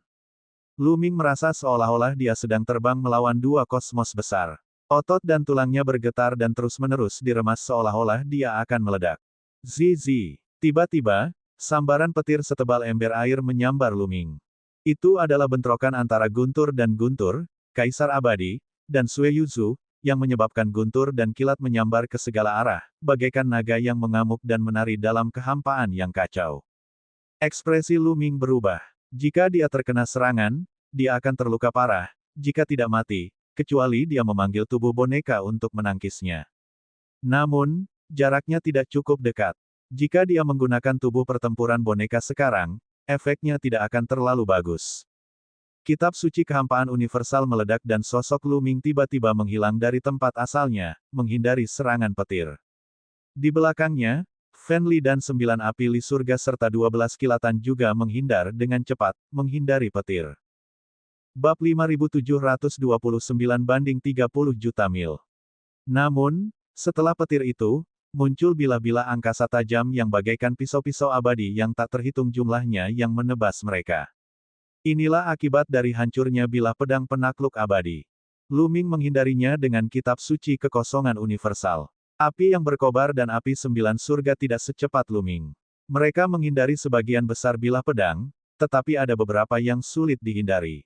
Luming merasa seolah-olah dia sedang terbang melawan dua kosmos besar. Otot dan tulangnya bergetar dan terus-menerus diremas seolah-olah dia akan meledak. Zizi. Tiba-tiba, sambaran petir setebal ember air menyambar Luming. Itu adalah bentrokan antara Guntur dan Guntur, Kaisar Abadi, dan Sueyuzu, yang menyebabkan guntur dan kilat menyambar ke segala arah, bagaikan naga yang mengamuk dan menari dalam kehampaan yang kacau. Ekspresi Lu Ming berubah. Jika dia terkena serangan, dia akan terluka parah, jika tidak mati, kecuali dia memanggil tubuh boneka untuk menangkisnya. Namun, jaraknya tidak cukup dekat. Jika dia menggunakan tubuh pertempuran boneka sekarang, efeknya tidak akan terlalu bagus. Kitab suci kehampaan universal meledak dan sosok Lu Ming tiba-tiba menghilang dari tempat asalnya, menghindari serangan petir. Di belakangnya, Fan Li dan 9 api li surga serta 12 kilatan juga menghindar dengan cepat, menghindari petir. Bab 5729 banding 30 juta mil. Namun, setelah petir itu, muncul bilah-bilah angkasa tajam yang bagaikan pisau-pisau abadi yang tak terhitung jumlahnya yang menebas mereka. Inilah akibat dari hancurnya bilah pedang penakluk abadi. Lu Ming menghindarinya dengan kitab suci kekosongan universal. Api yang berkobar dan api 9 surga tidak secepat Lu Ming. Mereka menghindari sebagian besar bilah pedang, tetapi ada beberapa yang sulit dihindari.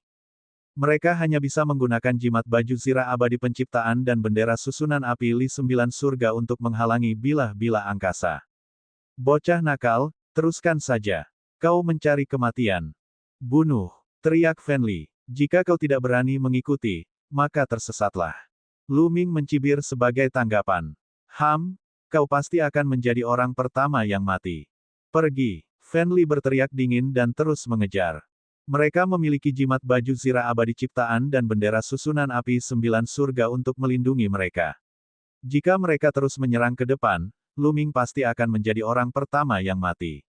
Mereka hanya bisa menggunakan jimat baju zirah abadi penciptaan dan bendera susunan api li 9 surga untuk menghalangi bilah-bilah angkasa. Bocah nakal, teruskan saja. Kau mencari kematian. Bunuh, teriak Fan Li. Jika kau tidak berani mengikuti, maka tersesatlah. Lu Ming mencibir sebagai tanggapan. Kau pasti akan menjadi orang pertama yang mati. Pergi. Fan Li berteriak dingin dan terus mengejar. Mereka memiliki jimat baju zirah abadi ciptaan dan bendera susunan api 9 surga untuk melindungi mereka. Jika mereka terus menyerang ke depan, Lu Ming pasti akan menjadi orang pertama yang mati.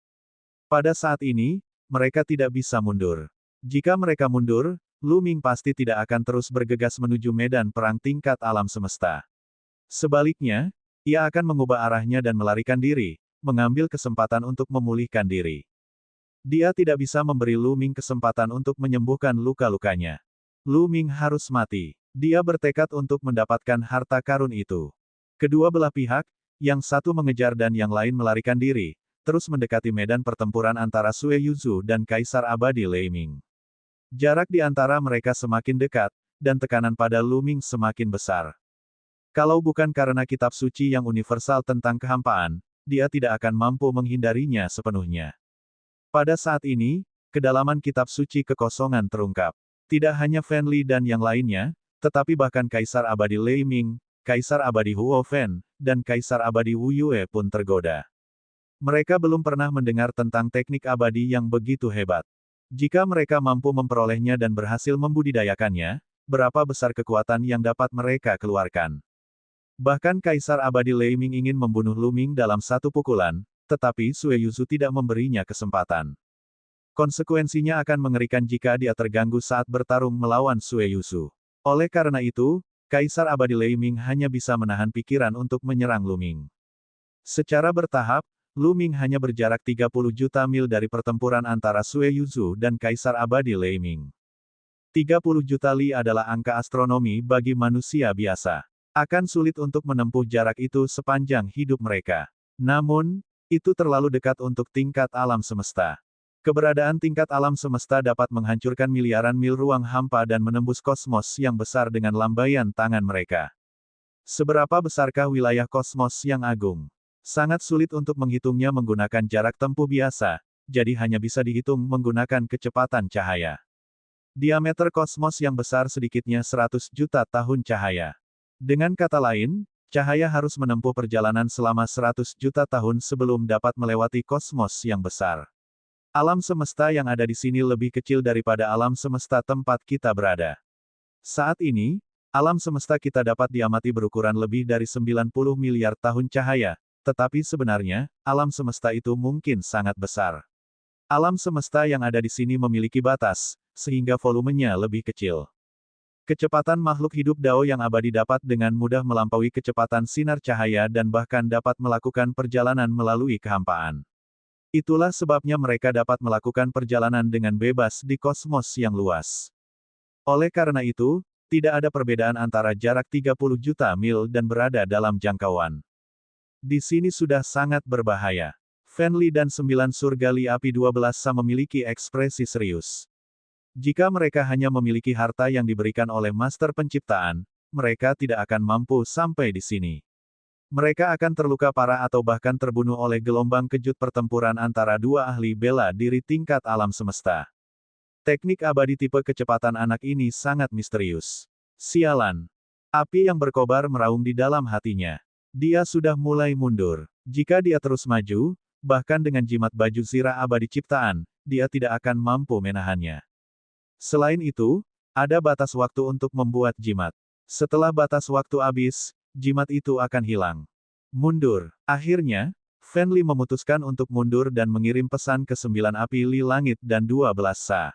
Pada saat ini, mereka tidak bisa mundur. Jika mereka mundur, Lu Ming pasti tidak akan terus bergegas menuju medan perang tingkat alam semesta. Sebaliknya, ia akan mengubah arahnya dan melarikan diri, mengambil kesempatan untuk memulihkan diri. Dia tidak bisa memberi Lu Ming kesempatan untuk menyembuhkan luka-lukanya. Lu Ming harus mati. Dia bertekad untuk mendapatkan harta karun itu. Kedua belah pihak, yang satu mengejar dan yang lain melarikan diri, terus mendekati medan pertempuran antara Sueyuzu dan Kaisar Abadi Lei Ming. Jarak di antara mereka semakin dekat, dan tekanan pada Lu Ming semakin besar. Kalau bukan karena kitab suci yang universal tentang kehampaan, dia tidak akan mampu menghindarinya sepenuhnya. Pada saat ini, kedalaman kitab suci kekosongan terungkap. Tidak hanya Fan Li dan yang lainnya, tetapi bahkan Kaisar Abadi Lei Ming, Kaisar Abadi Huo Fan, dan Kaisar Abadi Wu Yue pun tergoda. Mereka belum pernah mendengar tentang teknik abadi yang begitu hebat. Jika mereka mampu memperolehnya dan berhasil membudidayakannya, berapa besar kekuatan yang dapat mereka keluarkan. Bahkan Kaisar Abadi Lei Ming ingin membunuh Lu Ming dalam satu pukulan, tetapi Sueyuzu tidak memberinya kesempatan. Konsekuensinya akan mengerikan jika dia terganggu saat bertarung melawan Sueyuzu. Oleh karena itu, Kaisar Abadi Lei Ming hanya bisa menahan pikiran untuk menyerang Lu Ming. Secara bertahap, Lu Ming hanya berjarak 30 juta mil dari pertempuran antara Sueyuzu dan Kaisar Abadi Lei Ming. 30 juta li adalah angka astronomi bagi manusia biasa. Akan sulit untuk menempuh jarak itu sepanjang hidup mereka. Namun, itu terlalu dekat untuk tingkat alam semesta. Keberadaan tingkat alam semesta dapat menghancurkan miliaran mil ruang hampa dan menembus kosmos yang besar dengan lambaian tangan mereka. Seberapa besarkah wilayah kosmos yang agung? Sangat sulit untuk menghitungnya menggunakan jarak tempuh biasa, jadi hanya bisa dihitung menggunakan kecepatan cahaya. Diameter kosmos yang besar sedikitnya 100 juta tahun cahaya. Dengan kata lain, cahaya harus menempuh perjalanan selama 100 juta tahun sebelum dapat melewati kosmos yang besar. Alam semesta yang ada di sini lebih kecil daripada alam semesta tempat kita berada. Saat ini, alam semesta kita dapat diamati berukuran lebih dari 90 miliar tahun cahaya, tetapi sebenarnya, alam semesta itu mungkin sangat besar. Alam semesta yang ada di sini memiliki batas, sehingga volumenya lebih kecil. Kecepatan makhluk hidup Dao yang abadi dapat dengan mudah melampaui kecepatan sinar cahaya dan bahkan dapat melakukan perjalanan melalui kehampaan. Itulah sebabnya mereka dapat melakukan perjalanan dengan bebas di kosmos yang luas. Oleh karena itu, tidak ada perbedaan antara jarak 30 juta mil dan berada dalam jangkauan. Di sini sudah sangat berbahaya. Fan Li dan 9 surga li api 12 memiliki ekspresi serius. Jika mereka hanya memiliki harta yang diberikan oleh Master Penciptaan, mereka tidak akan mampu sampai di sini. Mereka akan terluka parah atau bahkan terbunuh oleh gelombang kejut pertempuran antara dua ahli bela diri tingkat alam semesta. Teknik abadi tipe kecepatan anak ini sangat misterius. Sialan. Api yang berkobar meraung di dalam hatinya. Dia sudah mulai mundur. Jika dia terus maju, bahkan dengan jimat baju zirah abadi ciptaan, dia tidak akan mampu menahannya. Selain itu, ada batas waktu untuk membuat jimat. Setelah batas waktu habis, jimat itu akan hilang. Mundur. Akhirnya, Fan Li memutuskan untuk mundur dan mengirim pesan ke 9 api Li Langit dan 12 Sa.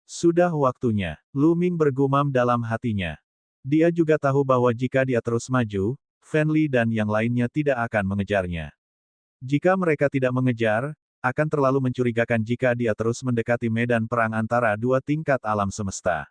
Sudah waktunya. Lu Ming bergumam dalam hatinya. Dia juga tahu bahwa jika dia terus maju, Fan Li dan yang lainnya tidak akan mengejarnya. Jika mereka tidak mengejar, akan terlalu mencurigakan jika dia terus mendekati medan perang antara dua tingkat alam semesta.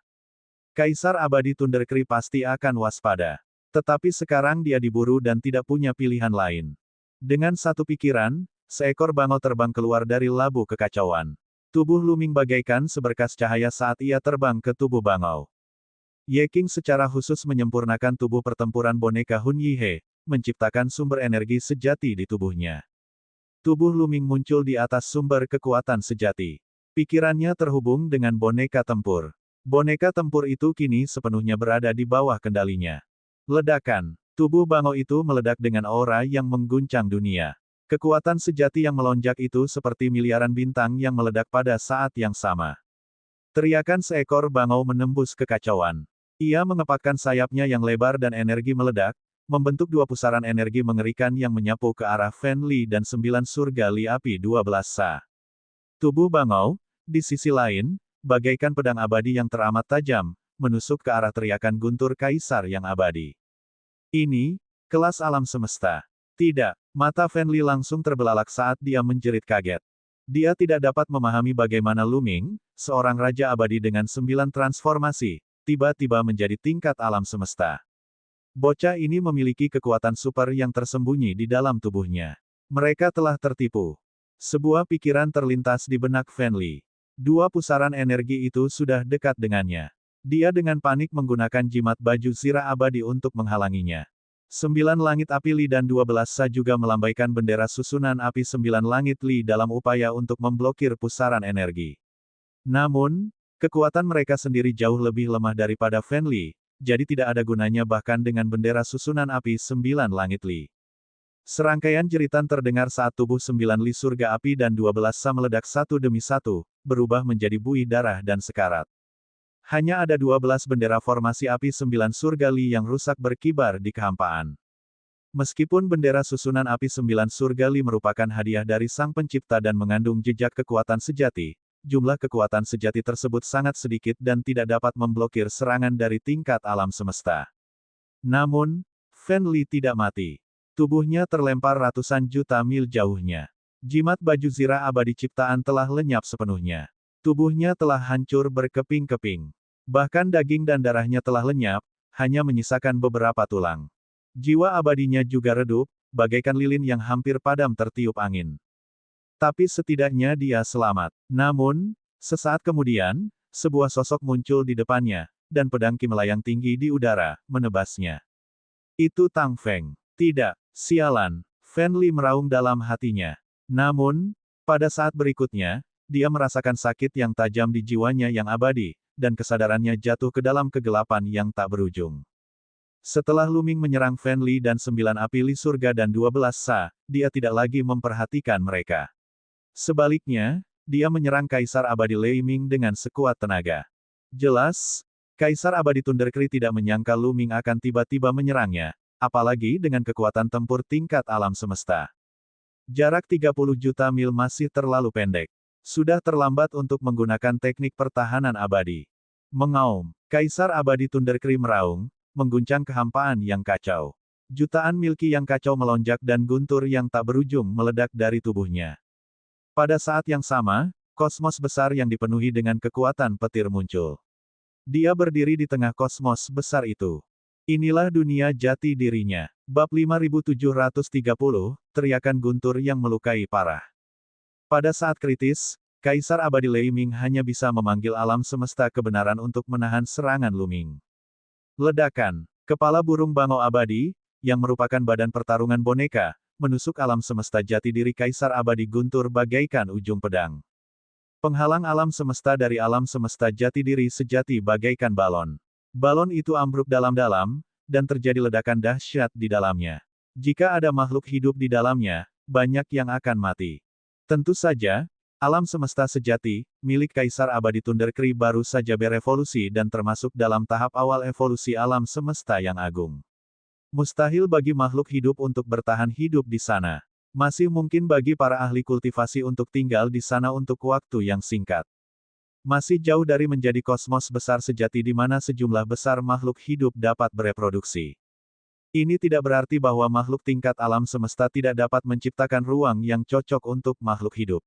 Kaisar Abadi Thundercry pasti akan waspada. Tetapi sekarang dia diburu dan tidak punya pilihan lain. Dengan satu pikiran, seekor bangau terbang keluar dari labu kekacauan. Tubuh Lu Ming bagaikan seberkas cahaya saat ia terbang ke tubuh bangau. Ye King secara khusus menyempurnakan tubuh pertempuran boneka Hun Yihe, menciptakan sumber energi sejati di tubuhnya. Tubuh Lu Ming muncul di atas sumber kekuatan sejati. Pikirannya terhubung dengan boneka tempur. Boneka tempur itu kini sepenuhnya berada di bawah kendalinya. Ledakan. Tubuh bangau itu meledak dengan aura yang mengguncang dunia. Kekuatan sejati yang melonjak itu seperti miliaran bintang yang meledak pada saat yang sama. Teriakan seekor bangau menembus kekacauan. Ia mengepakkan sayapnya yang lebar dan energi meledak, membentuk dua pusaran energi mengerikan yang menyapu ke arah Fan Li dan 9 surga Li api 12 Sa. Tubuh bangau, di sisi lain, bagaikan pedang abadi yang teramat tajam, menusuk ke arah teriakan guntur kaisar yang abadi. Ini, kelas alam semesta. Tidak, mata Fan Li langsung terbelalak saat dia menjerit kaget. Dia tidak dapat memahami bagaimana Lu Ming, seorang raja abadi dengan 9 transformasi, tiba-tiba menjadi tingkat alam semesta. Bocah ini memiliki kekuatan super yang tersembunyi di dalam tubuhnya. Mereka telah tertipu. Sebuah pikiran terlintas di benak Fan Li. Dua pusaran energi itu sudah dekat dengannya. Dia dengan panik menggunakan jimat baju zirah abadi untuk menghalanginya. 9 langit api Li dan 12 Sa juga melambaikan bendera susunan api 9 langit Li dalam upaya untuk memblokir pusaran energi. Namun, kekuatan mereka sendiri jauh lebih lemah daripada Fan Li. Jadi tidak ada gunanya bahkan dengan bendera susunan api 9 langit Li. Serangkaian jeritan terdengar saat tubuh 9 Li surga api dan 12 Sa meledak satu demi satu, berubah menjadi buih darah dan sekarat. Hanya ada 12 bendera formasi api 9 surga Li yang rusak berkibar di kehampaan. Meskipun bendera susunan api 9 surga Li merupakan hadiah dari Sang Pencipta dan mengandung jejak kekuatan sejati, jumlah kekuatan sejati tersebut sangat sedikit dan tidak dapat memblokir serangan dari tingkat alam semesta. Namun, Fan Li tidak mati. Tubuhnya terlempar ratusan juta mil jauhnya. Jimat baju zirah abadi ciptaan telah lenyap sepenuhnya. Tubuhnya telah hancur berkeping-keping. Bahkan daging dan darahnya telah lenyap, hanya menyisakan beberapa tulang. Jiwa abadinya juga redup, bagaikan lilin yang hampir padam tertiup angin. Tapi setidaknya dia selamat. Namun, sesaat kemudian, sebuah sosok muncul di depannya, dan pedang Qi melayang tinggi di udara, menebasnya. Itu Tang Feng. Tidak, sialan. Fan Li meraung dalam hatinya. Namun, pada saat berikutnya, dia merasakan sakit yang tajam di jiwanya yang abadi, dan kesadarannya jatuh ke dalam kegelapan yang tak berujung. Setelah Lu Ming menyerang Fan Li dan 9 api Li surga dan 12 Sa, dia tidak lagi memperhatikan mereka. Sebaliknya, dia menyerang Kaisar Abadi Lei Ming dengan sekuat tenaga. Jelas, Kaisar Abadi Thundercry tidak menyangka Lu Ming akan tiba-tiba menyerangnya, apalagi dengan kekuatan tempur tingkat alam semesta. Jarak 30 juta mil masih terlalu pendek. Sudah terlambat untuk menggunakan teknik pertahanan abadi. Mengaum, Kaisar Abadi Thundercry meraung, mengguncang kehampaan yang kacau. Jutaan mil Qi yang kacau melonjak dan guntur yang tak berujung meledak dari tubuhnya. Pada saat yang sama, kosmos besar yang dipenuhi dengan kekuatan petir muncul. Dia berdiri di tengah kosmos besar itu. Inilah dunia jati dirinya. Bab 5730, teriakan guntur yang melukai parah. Pada saat kritis, Kaisar Abadi Lei Ming hanya bisa memanggil alam semesta kebenaran untuk menahan serangan Lu Ming. Ledakan. Kepala burung bangau abadi, yang merupakan badan pertarungan boneka, menusuk alam semesta jati diri Kaisar Abadi Guntur bagaikan ujung pedang. Penghalang alam semesta dari alam semesta jati diri sejati bagaikan balon. Balon itu ambruk dalam-dalam, dan terjadi ledakan dahsyat di dalamnya. Jika ada makhluk hidup di dalamnya, banyak yang akan mati. Tentu saja, alam semesta sejati, milik Kaisar Abadi Thundercry baru saja berevolusi dan termasuk dalam tahap awal evolusi alam semesta yang agung. Mustahil bagi makhluk hidup untuk bertahan hidup di sana. Masih mungkin bagi para ahli kultivasi untuk tinggal di sana untuk waktu yang singkat. Masih jauh dari menjadi kosmos besar sejati di mana sejumlah besar makhluk hidup dapat bereproduksi. Ini tidak berarti bahwa makhluk tingkat alam semesta tidak dapat menciptakan ruang yang cocok untuk makhluk hidup.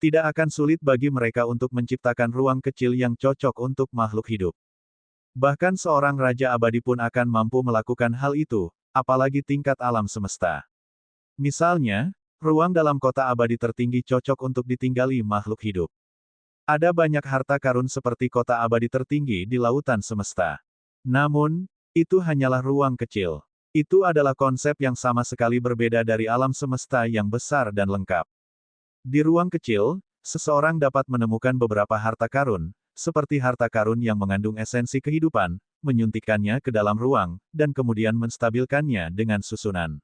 Tidak akan sulit bagi mereka untuk menciptakan ruang kecil yang cocok untuk makhluk hidup. Bahkan seorang raja abadi pun akan mampu melakukan hal itu, apalagi tingkat alam semesta. Misalnya, ruang dalam kota abadi tertinggi cocok untuk ditinggali makhluk hidup. Ada banyak harta karun seperti kota abadi tertinggi di lautan semesta. Namun, itu hanyalah ruang kecil. Itu adalah konsep yang sama sekali berbeda dari alam semesta yang besar dan lengkap. Di ruang kecil, seseorang dapat menemukan beberapa harta karun, seperti harta karun yang mengandung esensi kehidupan, menyuntikkannya ke dalam ruang, dan kemudian menstabilkannya dengan susunan.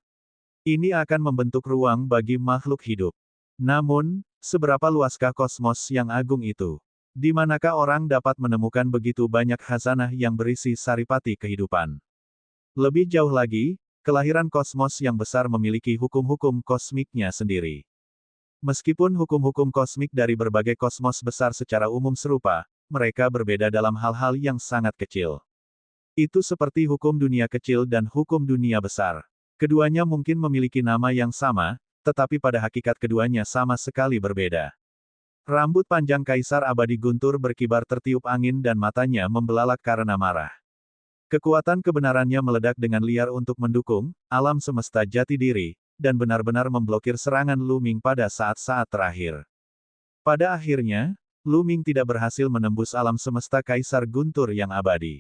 Ini akan membentuk ruang bagi makhluk hidup. Namun, seberapa luaskah kosmos yang agung itu? Di manakah orang dapat menemukan begitu banyak khazanah yang berisi saripati kehidupan? Lebih jauh lagi, kelahiran kosmos yang besar memiliki hukum-hukum kosmiknya sendiri. Meskipun hukum-hukum kosmik dari berbagai kosmos besar secara umum serupa, mereka berbeda dalam hal-hal yang sangat kecil. Itu seperti hukum dunia kecil dan hukum dunia besar. Keduanya mungkin memiliki nama yang sama, tetapi pada hakikat keduanya sama sekali berbeda. Rambut panjang Kaisar Abadi Guntur berkibar tertiup angin dan matanya membelalak karena marah. Kekuatan kebenarannya meledak dengan liar untuk mendukung alam semesta jati diri, dan benar-benar memblokir serangan Luming pada saat-saat terakhir. Pada akhirnya, Luming tidak berhasil menembus alam semesta Kaisar Guntur yang abadi.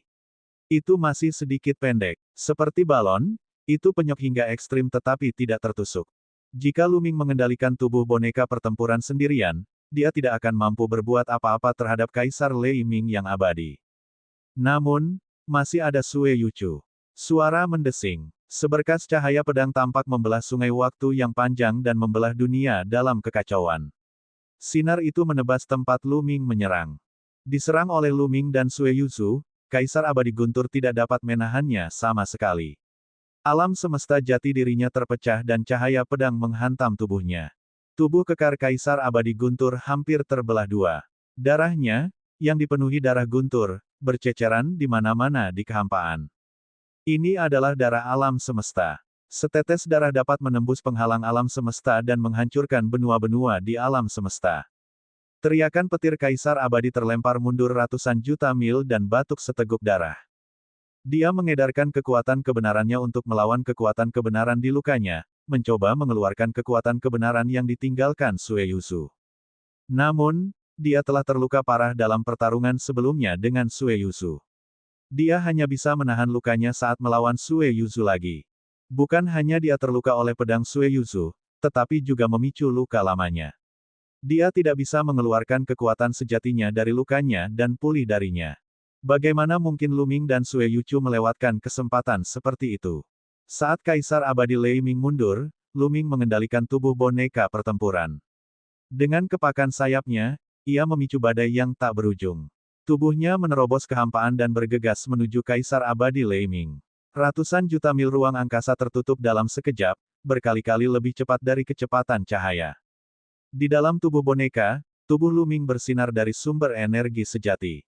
Itu masih sedikit pendek, seperti balon. Itu penyok hingga ekstrim tetapi tidak tertusuk. Jika Luming mengendalikan tubuh boneka pertempuran sendirian, dia tidak akan mampu berbuat apa-apa terhadap Kaisar Lei Ming yang abadi. Namun, masih ada Sue Yuchu. Suara mendesing. Seberkas cahaya pedang tampak membelah sungai waktu yang panjang dan membelah dunia dalam kekacauan. Sinar itu menebas tempat Luming menyerang. Diserang oleh Luming dan Sue Yuchu, Kaisar Abadi Guntur tidak dapat menahannya sama sekali. Alam semesta jati dirinya terpecah dan cahaya pedang menghantam tubuhnya. Tubuh kekar Kaisar Abadi Guntur hampir terbelah dua. Darahnya, yang dipenuhi darah Guntur, berceceran di mana-mana di kehampaan. Ini adalah darah alam semesta. Setetes darah dapat menembus penghalang alam semesta dan menghancurkan benua-benua di alam semesta. Teriakan petir Kaisar Abadi terlempar mundur ratusan juta mil dan batuk seteguk darah. Dia mengedarkan kekuatan kebenarannya untuk melawan kekuatan kebenaran di lukanya, mencoba mengeluarkan kekuatan kebenaran yang ditinggalkan Sue Yuchu. Namun, dia telah terluka parah dalam pertarungan sebelumnya dengan Sue Yuchu. Dia hanya bisa menahan lukanya saat melawan Sue Yuchu lagi. Bukan hanya dia terluka oleh pedang Sue Yuchu, tetapi juga memicu luka lamanya. Dia tidak bisa mengeluarkan kekuatan sejatinya dari lukanya dan pulih darinya. Bagaimana mungkin Luming dan Sue Yuchu melewatkan kesempatan seperti itu? Saat Kaisar Abadi Lei Ming mundur, Luming mengendalikan tubuh boneka pertempuran. Dengan kepakan sayapnya, ia memicu badai yang tak berujung. Tubuhnya menerobos kehampaan dan bergegas menuju Kaisar Abadi Lei Ming. Ratusan juta mil ruang angkasa tertutup dalam sekejap, berkali-kali lebih cepat dari kecepatan cahaya. Di dalam tubuh boneka, tubuh Luming bersinar dari sumber energi sejati.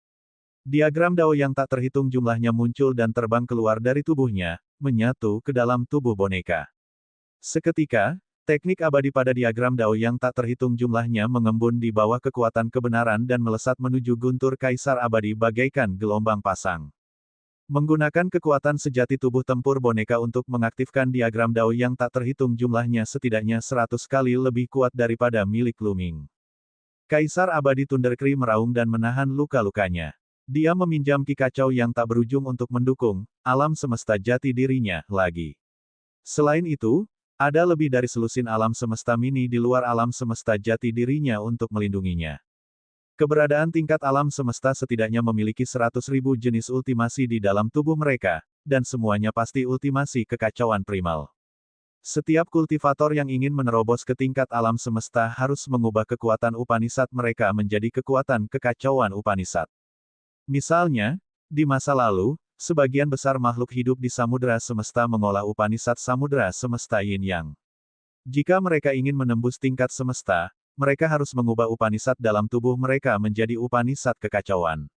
Diagram Dao yang tak terhitung jumlahnya muncul dan terbang keluar dari tubuhnya, menyatu ke dalam tubuh boneka. Seketika, teknik abadi pada diagram Dao yang tak terhitung jumlahnya mengembun di bawah kekuatan kebenaran dan melesat menuju guntur Kaisar Abadi bagaikan gelombang pasang. Menggunakan kekuatan sejati tubuh tempur boneka untuk mengaktifkan diagram Dao yang tak terhitung jumlahnya setidaknya 100 kali lebih kuat daripada milik Luming. Kaisar Abadi Thundercry meraung dan menahan luka-lukanya. Dia meminjam ki kacau yang tak berujung untuk mendukung alam semesta jati dirinya lagi. Selain itu, ada lebih dari selusin alam semesta mini di luar alam semesta jati dirinya untuk melindunginya. Keberadaan tingkat alam semesta setidaknya memiliki 100.000 jenis ultimasi di dalam tubuh mereka, dan semuanya pasti ultimasi kekacauan primal. Setiap kultivator yang ingin menerobos ke tingkat alam semesta harus mengubah kekuatan Upanishad mereka menjadi kekuatan kekacauan Upanishad. Misalnya, di masa lalu, sebagian besar makhluk hidup di samudera semesta mengolah Upanishad samudera semesta Yin Yang. Jika mereka ingin menembus tingkat semesta, mereka harus mengubah Upanishad dalam tubuh mereka menjadi Upanishad kekacauan.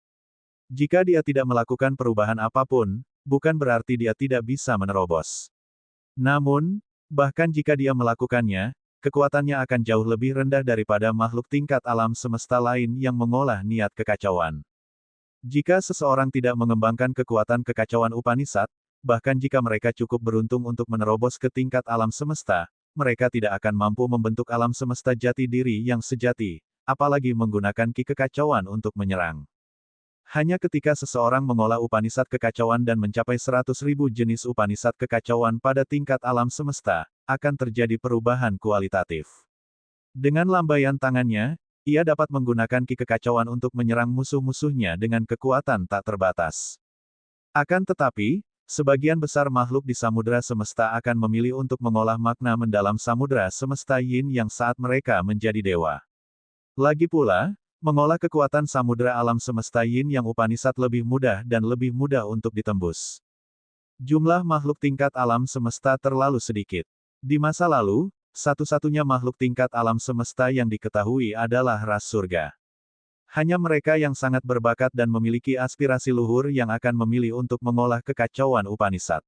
Jika dia tidak melakukan perubahan apapun, bukan berarti dia tidak bisa menerobos. Namun, bahkan jika dia melakukannya, kekuatannya akan jauh lebih rendah daripada makhluk tingkat alam semesta lain yang mengolah niat kekacauan. Jika seseorang tidak mengembangkan kekuatan kekacauan Upanishad, bahkan jika mereka cukup beruntung untuk menerobos ke tingkat alam semesta, mereka tidak akan mampu membentuk alam semesta jati diri yang sejati, apalagi menggunakan ki kekacauan untuk menyerang. Hanya ketika seseorang mengolah Upanishad kekacauan dan mencapai 100.000 jenis Upanishad kekacauan pada tingkat alam semesta, akan terjadi perubahan kualitatif. Dengan lambaian tangannya, ia dapat menggunakan ki kekacauan untuk menyerang musuh-musuhnya dengan kekuatan tak terbatas. Akan tetapi, sebagian besar makhluk di samudera semesta akan memilih untuk mengolah makna mendalam samudera semesta Yin yang saat mereka menjadi dewa. Lagi pula, mengolah kekuatan samudera alam semesta Yin yang Upanishad lebih mudah dan lebih mudah untuk ditembus. Jumlah makhluk tingkat alam semesta terlalu sedikit. Di masa lalu, satu-satunya makhluk tingkat alam semesta yang diketahui adalah ras surga. Hanya mereka yang sangat berbakat dan memiliki aspirasi luhur yang akan memilih untuk mengolah kekacauan Upanishad.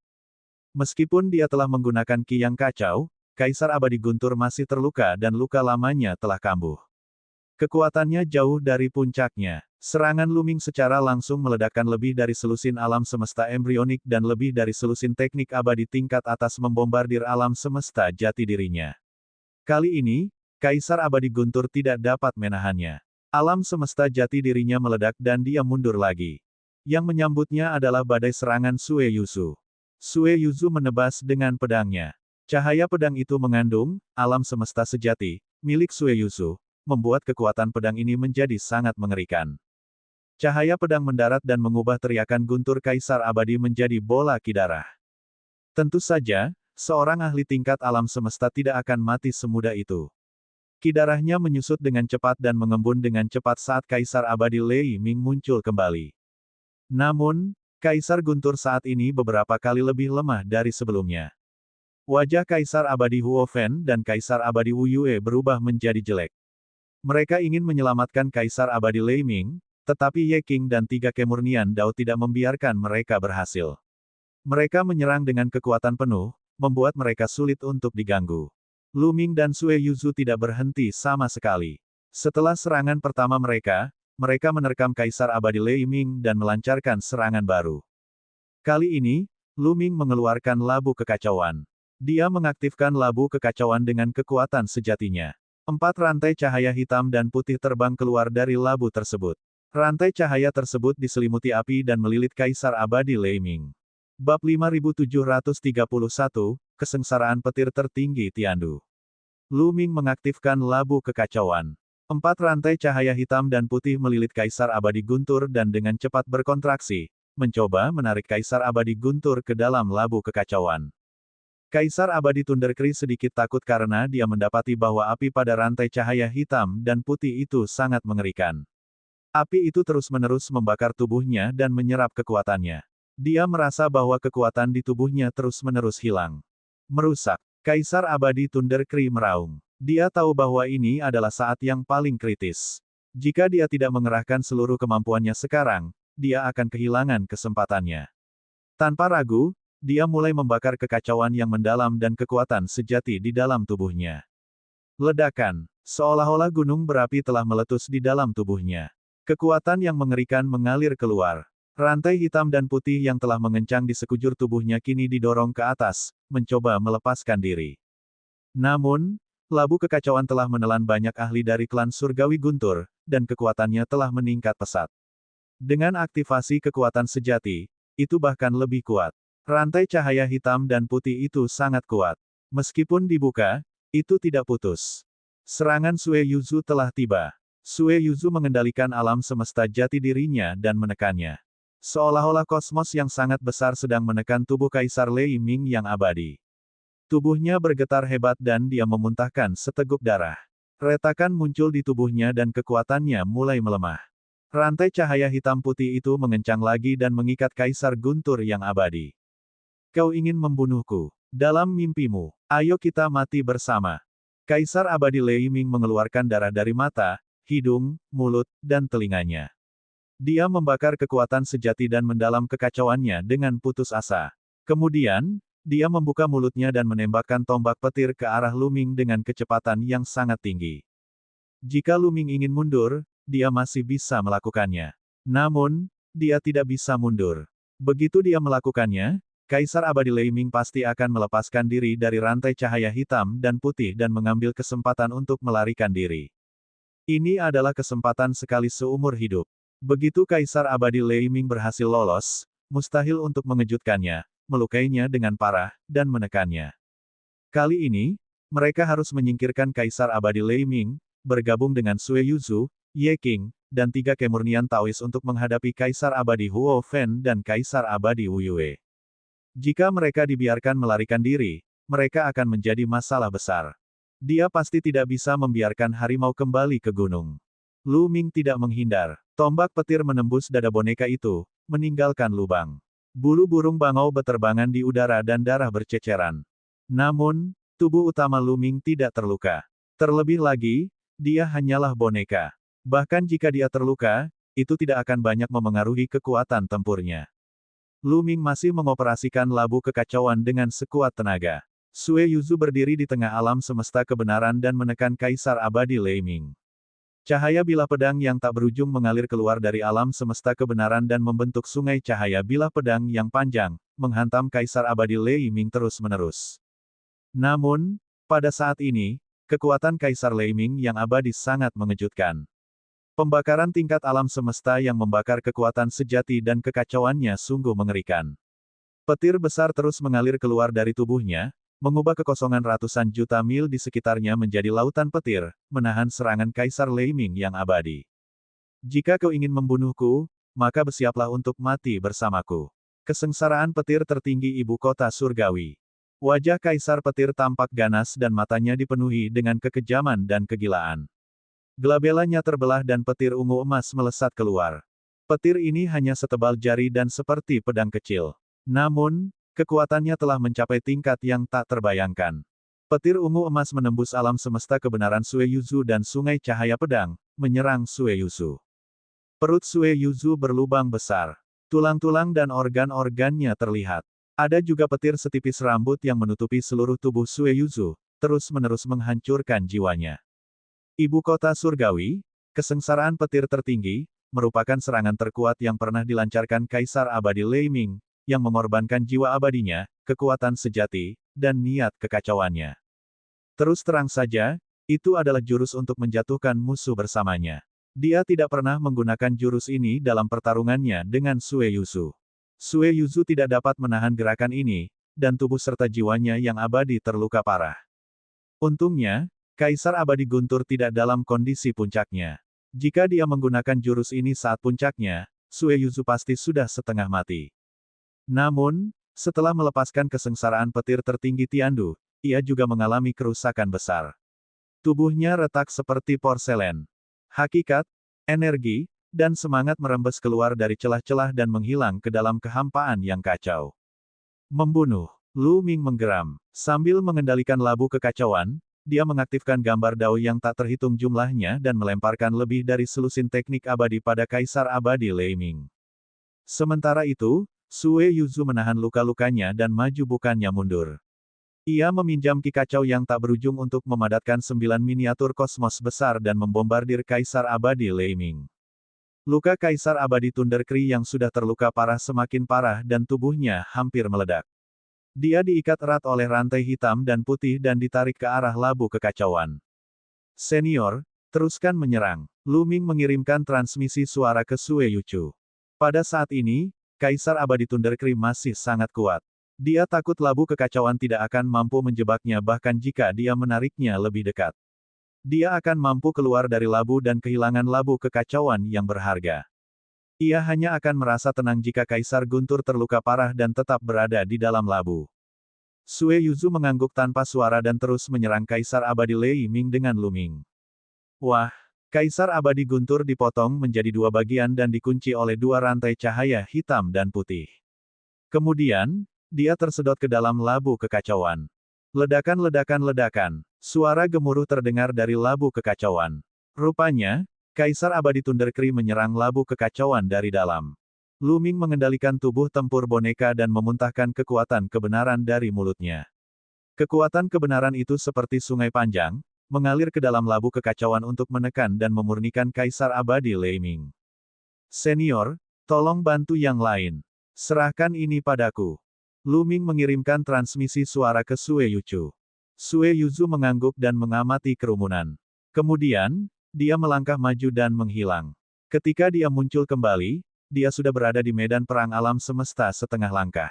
Meskipun dia telah menggunakan ki yang kacau, Kaisar Abadi Guntur masih terluka dan luka lamanya telah kambuh. Kekuatannya jauh dari puncaknya. Serangan Luming secara langsung meledakkan lebih dari selusin alam semesta embrionik dan lebih dari selusin teknik abadi tingkat atas membombardir alam semesta jati dirinya. Kali ini, Kaisar Abadi Guntur tidak dapat menahannya. Alam semesta jati dirinya meledak dan dia mundur lagi. Yang menyambutnya adalah badai serangan Sue Yuzu. Sue Yuzu menebas dengan pedangnya. Cahaya pedang itu mengandung alam semesta sejati milik Sue Yuzu, membuat kekuatan pedang ini menjadi sangat mengerikan. Cahaya pedang mendarat dan mengubah teriakan Guntur Kaisar Abadi menjadi bola ki darah. Tentu saja, seorang ahli tingkat alam semesta tidak akan mati semudah itu. Ki darahnya menyusut dengan cepat dan mengembun dengan cepat saat Kaisar Abadi Lei Ming muncul kembali. Namun, Kaisar Guntur saat ini beberapa kali lebih lemah dari sebelumnya. Wajah Kaisar Abadi Huo Fen dan Kaisar Abadi Wu Yue berubah menjadi jelek. Mereka ingin menyelamatkan Kaisar Abadi Lei Ming, tetapi Ye Qing dan tiga kemurnian Dao tidak membiarkan mereka berhasil. Mereka menyerang dengan kekuatan penuh, membuat mereka sulit untuk diganggu. Lu Ming dan Sue Yuzu tidak berhenti sama sekali. Setelah serangan pertama mereka menerkam Kaisar Abadi Lei Ming dan melancarkan serangan baru. Kali ini, Lu Ming mengeluarkan labu kekacauan. Dia mengaktifkan labu kekacauan dengan kekuatan sejatinya. 4 rantai cahaya hitam dan putih terbang keluar dari labu tersebut. Rantai cahaya tersebut diselimuti api dan melilit Kaisar Abadi Lei Ming. Bab 5731, Kesengsaraan Petir Tertinggi Tiandu. Lu Ming mengaktifkan labu kekacauan. 4 rantai cahaya hitam dan putih melilit Kaisar Abadi Guntur dan dengan cepat berkontraksi, mencoba menarik Kaisar Abadi Guntur ke dalam labu kekacauan. Kaisar Abadi Thundercry sedikit takut karena dia mendapati bahwa api pada rantai cahaya hitam dan putih itu sangat mengerikan. Api itu terus-menerus membakar tubuhnya dan menyerap kekuatannya. Dia merasa bahwa kekuatan di tubuhnya terus-menerus hilang. Merusak. Kaisar Abadi Thundercry meraung. Dia tahu bahwa ini adalah saat yang paling kritis. Jika dia tidak mengerahkan seluruh kemampuannya sekarang, dia akan kehilangan kesempatannya. Tanpa ragu, dia mulai membakar kekacauan yang mendalam dan kekuatan sejati di dalam tubuhnya. Ledakan. Seolah-olah gunung berapi telah meletus di dalam tubuhnya. Kekuatan yang mengerikan mengalir keluar. Rantai hitam dan putih yang telah mengencang di sekujur tubuhnya kini didorong ke atas, mencoba melepaskan diri. Namun, labu kekacauan telah menelan banyak ahli dari klan Surgawi Guntur, dan kekuatannya telah meningkat pesat. Dengan aktivasi kekuatan sejati, itu bahkan lebih kuat. Rantai cahaya hitam dan putih itu sangat kuat. Meskipun dibuka, itu tidak putus. Serangan Sue Yuzu telah tiba. Sue Yuzu mengendalikan alam semesta jati dirinya dan menekannya. Seolah-olah kosmos yang sangat besar sedang menekan tubuh Kaisar Lei Ming yang abadi. Tubuhnya bergetar hebat dan dia memuntahkan seteguk darah. Retakan muncul di tubuhnya dan kekuatannya mulai melemah. Rantai cahaya hitam putih itu mengencang lagi dan mengikat Kaisar Guntur yang abadi. Kau ingin membunuhku. Dalam mimpimu, ayo kita mati bersama. Kaisar abadi Lei Ming mengeluarkan darah dari mata, hidung, mulut, dan telinganya. Dia membakar kekuatan sejati dan mendalam kekacauannya dengan putus asa. Kemudian, dia membuka mulutnya dan menembakkan tombak petir ke arah Lu Ming dengan kecepatan yang sangat tinggi. Jika Lu Ming ingin mundur, dia masih bisa melakukannya. Namun, dia tidak bisa mundur. Begitu dia melakukannya, Kaisar abadi Lei Ming pasti akan melepaskan diri dari rantai cahaya hitam dan putih dan mengambil kesempatan untuk melarikan diri. Ini adalah kesempatan sekali seumur hidup. Begitu Kaisar abadi Lei Ming berhasil lolos, mustahil untuk mengejutkannya, melukainya dengan parah, dan menekannya. Kali ini, mereka harus menyingkirkan Kaisar abadi Lei Ming, bergabung dengan Sue Yuzu, Ye Qing, dan 3 kemurnian Taois untuk menghadapi Kaisar abadi Huo Fen dan Kaisar abadi Wu Yue. Jika mereka dibiarkan melarikan diri, mereka akan menjadi masalah besar. Dia pasti tidak bisa membiarkan harimau kembali ke gunung. Lu Ming tidak menghindar. Tombak petir menembus dada boneka itu, meninggalkan lubang. Bulu burung bangau beterbangan di udara dan darah berceceran. Namun, tubuh utama Lu Ming tidak terluka. Terlebih lagi, dia hanyalah boneka. Bahkan jika dia terluka, itu tidak akan banyak memengaruhi kekuatan tempurnya. Lu Ming masih mengoperasikan labu kekacauan dengan sekuat tenaga. Sue Yuzu berdiri di tengah alam semesta kebenaran dan menekan Kaisar abadi Lei Ming. Cahaya bilah pedang yang tak berujung mengalir keluar dari alam semesta kebenaran dan membentuk sungai cahaya bilah pedang yang panjang, menghantam Kaisar abadi Lei Ming terus-menerus. Namun, pada saat ini, kekuatan Kaisar Lei Ming yang abadi sangat mengejutkan. Pembakaran tingkat alam semesta yang membakar kekuatan sejati dan kekacauannya sungguh mengerikan. Petir besar terus mengalir keluar dari tubuhnya, mengubah kekosongan ratusan juta mil di sekitarnya menjadi lautan petir, menahan serangan Kaisar Lei Ming yang abadi. Jika kau ingin membunuhku, maka bersiaplah untuk mati bersamaku. Kesengsaraan petir tertinggi ibu kota surgawi. Wajah Kaisar petir tampak ganas dan matanya dipenuhi dengan kekejaman dan kegilaan. Gelabelanya terbelah dan petir ungu emas melesat keluar. Petir ini hanya setebal jari dan seperti pedang kecil. Namun, kekuatannya telah mencapai tingkat yang tak terbayangkan. Petir ungu emas menembus alam semesta kebenaran Sue Yuzu dan sungai cahaya pedang, menyerang Sue Yuzu. Perut Sue Yuzu berlubang besar. Tulang-tulang dan organ-organnya terlihat. Ada juga petir setipis rambut yang menutupi seluruh tubuh Sue Yuzu, terus-menerus menghancurkan jiwanya. Ibu kota surgawi, kesengsaraan petir tertinggi, merupakan serangan terkuat yang pernah dilancarkan Kaisar abadi Lei Ming, yang mengorbankan jiwa abadinya, kekuatan sejati, dan niat kekacauannya. Terus terang saja, itu adalah jurus untuk menjatuhkan musuh bersamanya. Dia tidak pernah menggunakan jurus ini dalam pertarungannya dengan Sue Yuzu. Sue Yuzu tidak dapat menahan gerakan ini, dan tubuh serta jiwanya yang abadi terluka parah. Untungnya, Kaisar abadi Guntur tidak dalam kondisi puncaknya. Jika dia menggunakan jurus ini saat puncaknya, Sue Yuzu pasti sudah setengah mati. Namun, setelah melepaskan kesengsaraan petir tertinggi Tiandu, ia juga mengalami kerusakan besar. Tubuhnya retak seperti porselen. Hakikat, energi, dan semangat merembes keluar dari celah-celah dan menghilang ke dalam kehampaan yang kacau. Membunuh. Lu Ming menggeram. Sambil mengendalikan labu kekacauan, dia mengaktifkan gambar dao yang tak terhitung jumlahnya dan melemparkan lebih dari selusin teknik abadi pada Kaisar abadi Lei Ming. Sementara itu, Sue Yuzu menahan luka-lukanya dan maju bukannya mundur. Ia meminjam ki kacau yang tak berujung untuk memadatkan 9 miniatur kosmos besar dan membombardir Kaisar abadi Lei Ming. Luka Kaisar abadi Thunder Kree yang sudah terluka parah semakin parah dan tubuhnya hampir meledak. Dia diikat erat oleh rantai hitam dan putih dan ditarik ke arah labu kekacauan. Senior, teruskan menyerang. Lu Ming mengirimkan transmisi suara ke Sue Yuzu. Pada saat ini, Kaisar Abadi Thundercream masih sangat kuat. Dia takut labu kekacauan tidak akan mampu menjebaknya bahkan jika dia menariknya lebih dekat. Dia akan mampu keluar dari labu dan kehilangan labu kekacauan yang berharga. Ia hanya akan merasa tenang jika Kaisar Guntur terluka parah dan tetap berada di dalam labu. Sue Yuzu mengangguk tanpa suara dan terus menyerang Kaisar Abadi Lei Ming dengan luming. Wah! Kaisar Abadi Guntur dipotong menjadi dua bagian dan dikunci oleh dua rantai cahaya hitam dan putih. Kemudian, dia tersedot ke dalam labu kekacauan. Ledakan-ledakan-ledakan. Suara gemuruh terdengar dari labu kekacauan. Rupanya, Kaisar Abadi Thundercream menyerang labu kekacauan dari dalam. Luming mengendalikan tubuh tempur boneka dan memuntahkan kekuatan kebenaran dari mulutnya. Kekuatan kebenaran itu seperti sungai panjang, mengalir ke dalam labu kekacauan untuk menekan dan memurnikan Kaisar Abadi Lei Ming. Senior, tolong bantu yang lain. Serahkan ini padaku. Luming mengirimkan transmisi suara ke Sue Yuzu. Sue Yuzu mengangguk dan mengamati kerumunan. Kemudian, dia melangkah maju dan menghilang. Ketika dia muncul kembali, dia sudah berada di medan perang alam semesta setengah langkah.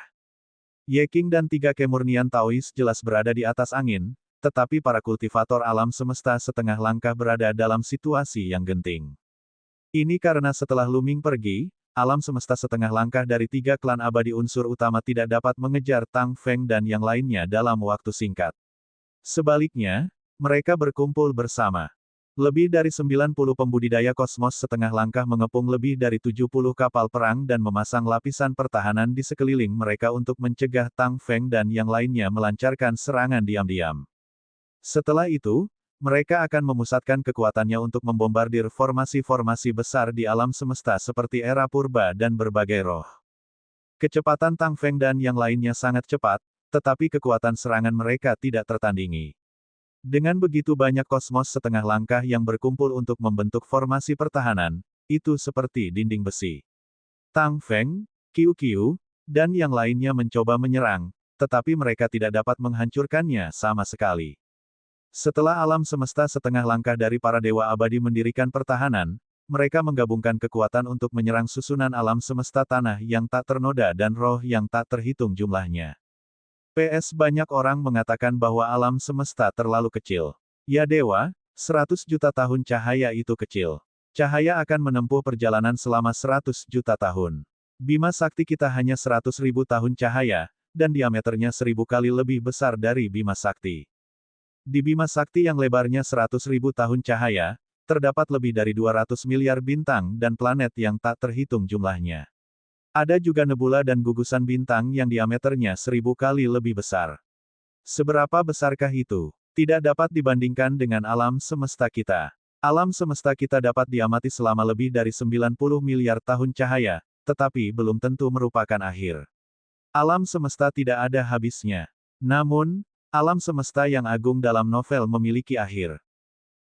Ye King dan tiga kemurnian Taois jelas berada di atas angin, tetapi para kultivator alam semesta setengah langkah berada dalam situasi yang genting. Ini karena setelah Luming pergi, alam semesta setengah langkah dari tiga klan abadi unsur utama tidak dapat mengejar Tang Feng dan yang lainnya dalam waktu singkat. Sebaliknya, mereka berkumpul bersama. Lebih dari 90 pembudidaya kosmos setengah langkah mengepung lebih dari 70 kapal perang dan memasang lapisan pertahanan di sekeliling mereka untuk mencegah Tang Feng dan yang lainnya melancarkan serangan diam-diam. Setelah itu, mereka akan memusatkan kekuatannya untuk membombardir formasi-formasi besar di alam semesta seperti era purba dan berbagai roh. Kecepatan Tang Feng dan yang lainnya sangat cepat, tetapi kekuatan serangan mereka tidak tertandingi. Dengan begitu banyak kosmos setengah langkah yang berkumpul untuk membentuk formasi pertahanan, itu seperti dinding besi. Tang Feng, Qiu Qiu, dan yang lainnya mencoba menyerang, tetapi mereka tidak dapat menghancurkannya sama sekali. Setelah alam semesta setengah langkah dari para dewa abadi mendirikan pertahanan, mereka menggabungkan kekuatan untuk menyerang susunan alam semesta tanah yang tak ternoda dan roh yang tak terhitung jumlahnya. PS banyak orang mengatakan bahwa alam semesta terlalu kecil. Ya dewa, 100 juta tahun cahaya itu kecil. Cahaya akan menempuh perjalanan selama 100 juta tahun. Bima sakti kita hanya 100.000 tahun cahaya, dan diameternya 1000 kali lebih besar dari Bima sakti. Di Bima sakti yang lebarnya 100.000 tahun cahaya, terdapat lebih dari 200 miliar bintang dan planet yang tak terhitung jumlahnya. Ada juga nebula dan gugusan bintang yang diameternya 1000 kali lebih besar. Seberapa besarkah itu? Tidak dapat dibandingkan dengan alam semesta kita. Alam semesta kita dapat diamati selama lebih dari 90 miliar tahun cahaya, tetapi belum tentu merupakan akhir. Alam semesta tidak ada habisnya. Namun, alam semesta yang agung dalam novel memiliki akhir.